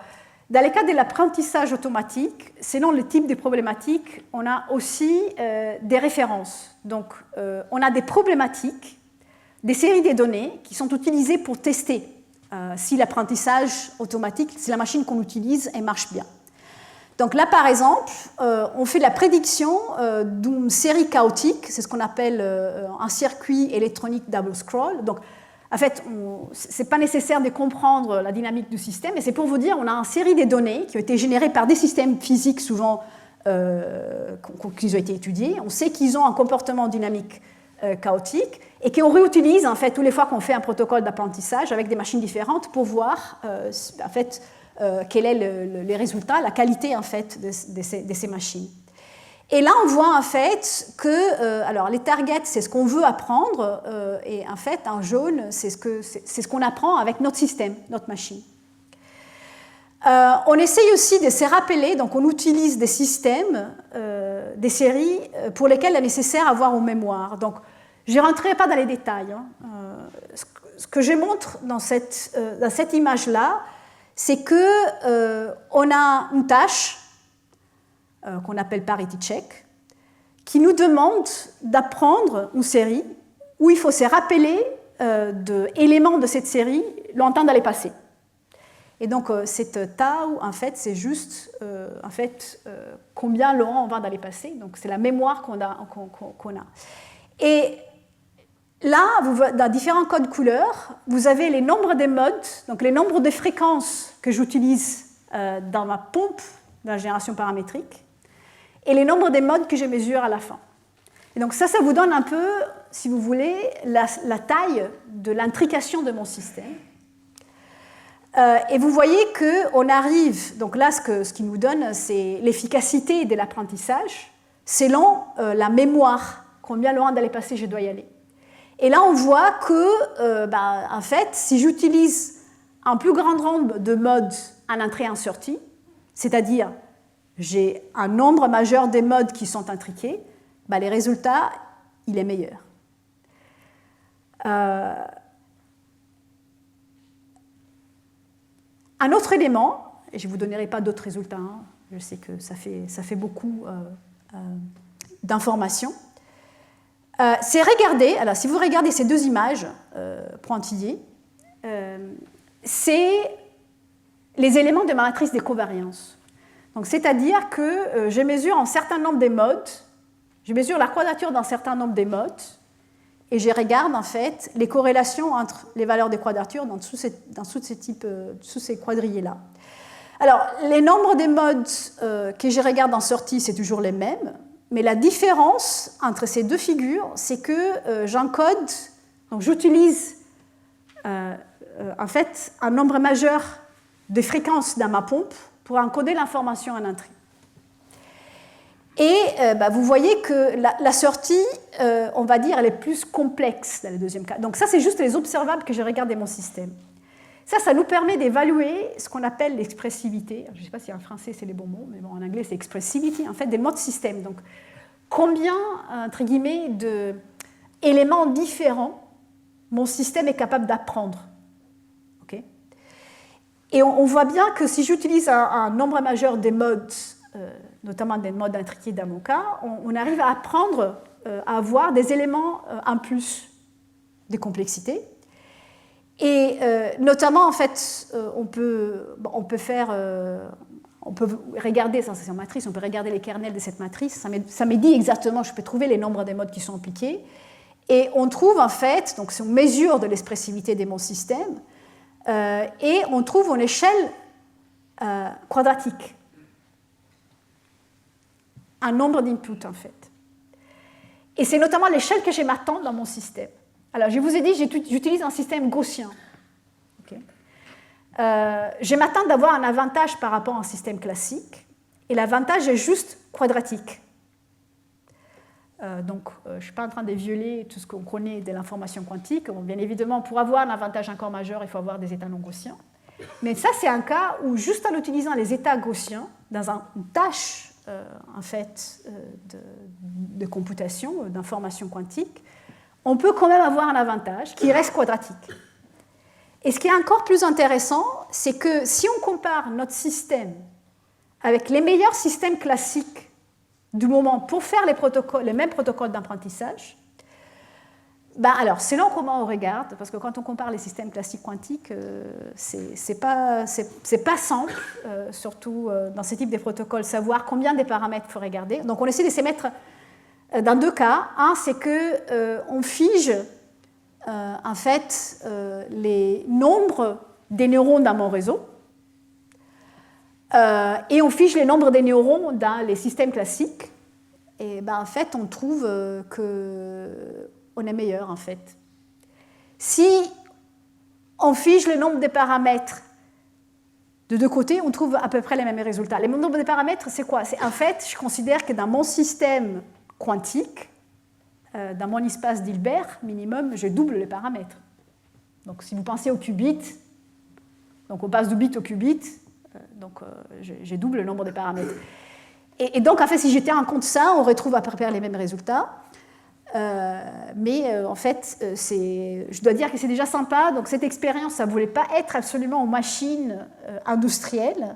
dans les cas de l'apprentissage automatique, selon le type de problématique, on a aussi des références. Donc, on a des problématiques, des séries de données qui sont utilisées pour tester si l'apprentissage automatique, si la machine qu'on utilise, elle marche bien. Donc là, par exemple, on fait la prédiction d'une série chaotique, c'est ce qu'on appelle un circuit électronique double scroll. Donc, en fait, ce n'est pas nécessaire de comprendre la dynamique du système, mais c'est pour vous dire, on a une série de données qui ont été générées par des systèmes physiques souvent qui ont été étudiés. On sait qu'ils ont un comportement dynamique chaotique et qu'on réutilise en fait toutes les fois qu'on fait un protocole d'apprentissage avec des machines différentes pour voir en fait quel est les résultats, la qualité en fait de ces machines. Et là, on voit en fait que alors les targets, c'est ce qu'on veut apprendre, et en fait, en jaune, c'est ce qu'on apprend avec notre système, notre machine. On essaye aussi de se rappeler, donc on utilise des systèmes, des séries pour lesquelles il est nécessaire d'avoir une mémoire. Donc, je ne rentrerai pas dans les détails. Hein. Ce que je montre dans cette image-là, c'est qu'on a une tâche qu'on appelle parity check, qui nous demande d'apprendre une série où il faut se rappeler d'éléments de cette série longtemps dans le passé. Et donc, cette tau, en fait, c'est juste combien longtemps on va dans le passé. Donc, c'est la mémoire qu'on a. Et là, dans différents codes couleurs, vous avez les nombres des modes, donc les nombres de fréquences que j'utilise dans ma pompe de la génération paramétrique, et les nombres des modes que je mesure à la fin. Et donc ça vous donne un peu, si vous voulez, la taille de l'intrication de mon système. Et vous voyez qu'on arrive, donc là ce qui nous donne, c'est l'efficacité de l'apprentissage selon la mémoire, combien loin d'aller passer je dois y aller. Et là on voit que, en fait, si j'utilise un plus grand nombre de modes en entrée et en sortie, c'est-à-dire j'ai un nombre majeur des modes qui sont intriqués, les résultats, il est meilleur. Un autre élément, et je ne vous donnerai pas d'autres résultats, hein, je sais que ça fait beaucoup d'informations, c'est regarder, alors si vous regardez ces deux images pointillées, c'est les éléments de ma matrice des covariances. Donc, c'est-à-dire que je mesure un certain nombre des modes, je mesure la quadrature d'un certain nombre des modes, et je regarde en fait les corrélations entre les valeurs des quadratures dans tous ces quadrillés-là. Alors, les nombres des modes que je regarde en sortie, c'est toujours les mêmes, mais la différence entre ces deux figures, c'est que j'encode, donc j'utilise en fait un nombre majeur de fréquences dans ma pompe pour encoder l'information en entrée. Et vous voyez que la sortie, on va dire, elle est plus complexe dans le deuxième cas. Donc ça, c'est juste les observables que je regarde dans mon système. Ça nous permet d'évaluer ce qu'on appelle l'expressivité. Je ne sais pas si en français c'est les bons mots, mais bon, en anglais c'est expressivity, en fait, des modes système. Donc, combien, entre guillemets, d'éléments différents mon système est capable d'apprendre. Okay. Et on voit bien que si j'utilise un nombre majeur des modes, notamment des modes intriqués dans mon cas, on arrive à apprendre à avoir des éléments en plus de complexité. Et notamment, en fait, on peut regarder, c'est en matrice, on peut regarder les kernels de cette matrice, ça me dit exactement, je peux trouver les nombres des modes qui sont impliqués, et on trouve en fait, donc on mesure de l'expressivité de mon système, et on trouve une échelle quadratique, un nombre d'inputs en fait. Et c'est notamment l'échelle que je m'attends dans mon système. Alors, je vous ai dit, j'utilise un système gaussien. Okay. Je m'attends d'avoir un avantage par rapport à un système classique, et l'avantage est juste quadratique. Donc, je ne suis pas en train de violer tout ce qu'on connaît de l'information quantique. Bon, bien évidemment, pour avoir un avantage encore majeur, il faut avoir des états non gaussiens. Mais ça, c'est un cas où, juste en utilisant les états gaussiens, dans une tâche en fait, de computation, d'information quantique, on peut quand même avoir un avantage qui reste quadratique. Et ce qui est encore plus intéressant, c'est que si on compare notre système avec les meilleurs systèmes classiques du moment pour faire les mêmes protocoles d'apprentissage, alors selon comment on regarde, parce que quand on compare les systèmes classiques quantiques, c'est pas simple, surtout dans ce type de protocoles, savoir combien de paramètres il faut regarder. Donc on essaie de se mettre dans deux cas. Un, c'est qu'on fige en fait les nombres des neurones dans mon réseau et on fige les nombres des neurones dans les systèmes classiques. Et en fait, on trouve qu'on est meilleur en fait. Si on fige le nombre de paramètres de deux côtés, on trouve à peu près les mêmes résultats. Le nombre de paramètres, c'est quoi? En fait, je considère que dans mon système quantique, dans mon espace d'Hilbert, minimum, je double les paramètres. Donc, si vous pensez au qubit, donc on passe du bit au qubit, donc je double le nombre de paramètres. Et donc, en fait, si j'étais en compte ça, on retrouve à peu près les mêmes résultats. Mais en fait, je dois dire que c'est déjà sympa. Donc, cette expérience, ça ne voulait pas être absolument en machine industrielle.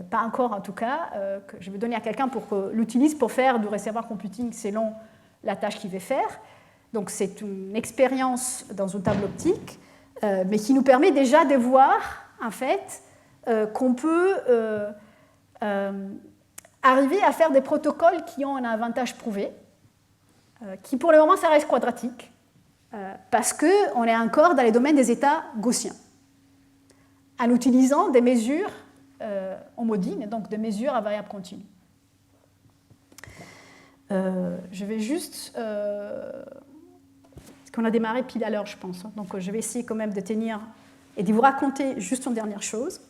Pas encore en tout cas, que je vais donner à quelqu'un pour qu'il l'utilise pour faire du reservoir computing selon la tâche qu'il veut faire. Donc c'est une expérience dans une table optique, mais qui nous permet déjà de voir en fait qu'on peut arriver à faire des protocoles qui ont un avantage prouvé, qui pour le moment ça reste quadratique, parce qu'on est encore dans les domaines des états gaussiens, en utilisant des mesures homodines, donc des mesures à variable continue. Je vais juste... parce qu'on a démarré pile à l'heure, je pense. Donc je vais essayer quand même de tenir et de vous raconter juste une dernière chose.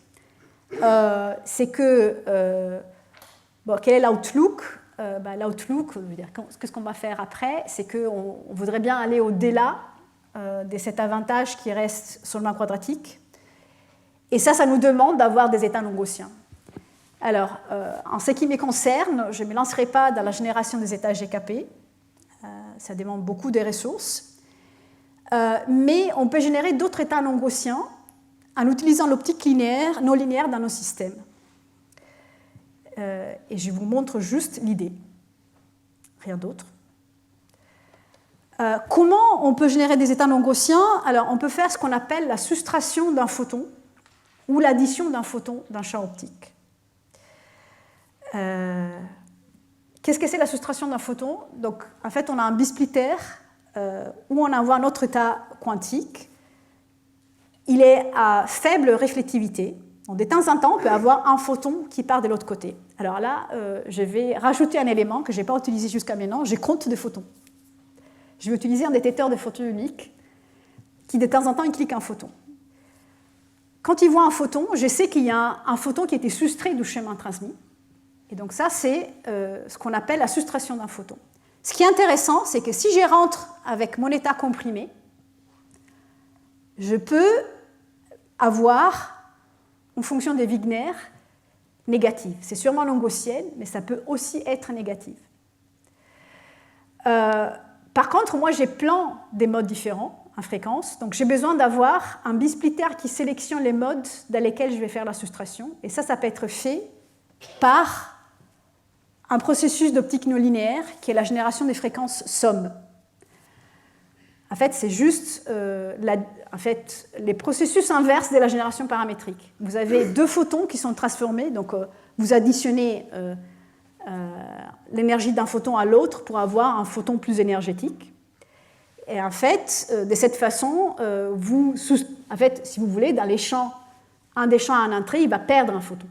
C'est que... quel est l'outlook? L'outlook, qu'est-ce qu'on va faire après? C'est qu'on voudrait bien aller au-delà de cet avantage qui reste seulement quadratique. Et ça nous demande d'avoir des états non gaussiens. Alors, en ce qui me concerne, je ne me lancerai pas dans la génération des états GKP. Ça demande beaucoup de ressources. Mais on peut générer d'autres états non gaussiens en utilisant l'optique linéaire, non linéaire dans nos systèmes. Et je vous montre juste l'idée. Rien d'autre. Comment on peut générer des états non gaussiens? Alors, on peut faire ce qu'on appelle la soustraction d'un photon ou l'addition d'un photon d'un champ optique. Qu'est-ce que c'est la soustraction d'un photon? Donc, en fait, on a un bisplitter où on envoie notre état quantique. Il est à faible réflectivité. Donc, de temps en temps, on peut avoir un photon qui part de l'autre côté. Alors là, je vais rajouter un élément que je n'ai pas utilisé jusqu'à maintenant. Je compte des photons. Je vais utiliser un détecteur de photons unique qui, de temps en temps, il clique un photon. Quand il voit un photon, je sais qu'il y a un photon qui a été soustrait du chemin transmis. Et donc ça, c'est ce qu'on appelle la soustraction d'un photon. Ce qui est intéressant, c'est que si j'y rentre avec mon état comprimé, je peux avoir une fonction de Wigner négative. C'est sûrement non gaussienne, mais ça peut aussi être négative. Par contre, moi, j'ai plein des modes différents en fréquence, donc j'ai besoin d'avoir un bisplitter qui sélectionne les modes dans lesquels je vais faire la soustraction, et ça peut être fait par un processus d'optique non linéaire qui est la génération des fréquences somme. En fait, c'est juste les processus inverses de la génération paramétrique. Vous avez deux photons qui sont transformés, donc vous additionnez l'énergie d'un photon à l'autre pour avoir un photon plus énergétique. Et en fait, de cette façon, si vous voulez, dans les champs, un des champs à un entrée, il va perdre un photon.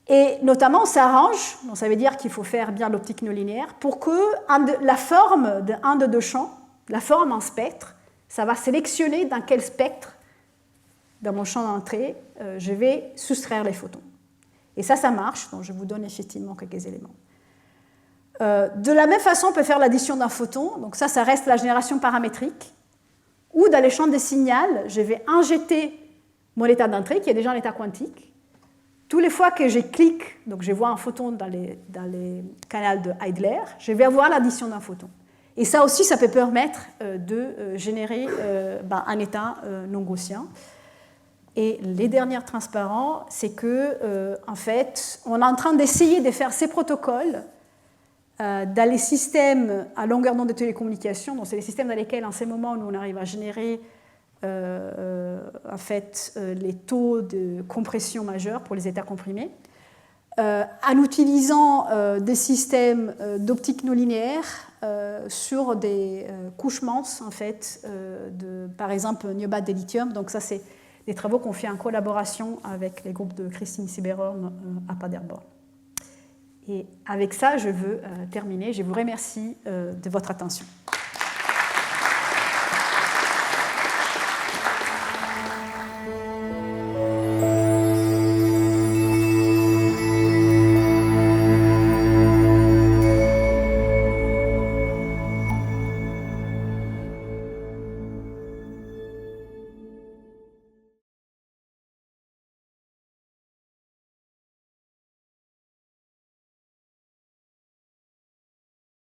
Et notamment, on s'arrange, donc ça veut dire qu'il faut faire bien l'optique non linéaire, pour que la forme d'un de deux champs, la forme en spectre, ça va sélectionner dans quel spectre, dans mon champ d'entrée, je vais soustraire les photons. Et ça marche, donc je vous donne effectivement quelques éléments. De la même façon, on peut faire l'addition d'un photon, donc ça reste la génération paramétrique, ou dans les champs de signal, je vais injecter mon état d'entrée, qui est déjà un état quantique. Tous les fois que je clique, donc je vois un photon dans les canaux de Heidler, je vais avoir l'addition d'un photon. Et ça aussi, ça peut permettre de générer un état non gaussien. Et les derniers transparents, c'est que, en fait, on est en train d'essayer de faire ces protocoles dans les systèmes à longueur d'onde de télécommunication. Donc, c'est les systèmes dans lesquels, en ces moments, nous on arrive à générer les taux de compression majeurs pour les états comprimés, en utilisant des systèmes d'optique non linéaire sur des couches minces, en fait, par exemple, niobate de lithium. Donc ça, c'est des travaux qu'on fait en collaboration avec les groupes de Christine Sieberhorn à Paderborn. Et avec ça, je veux terminer. Je vous remercie de votre attention.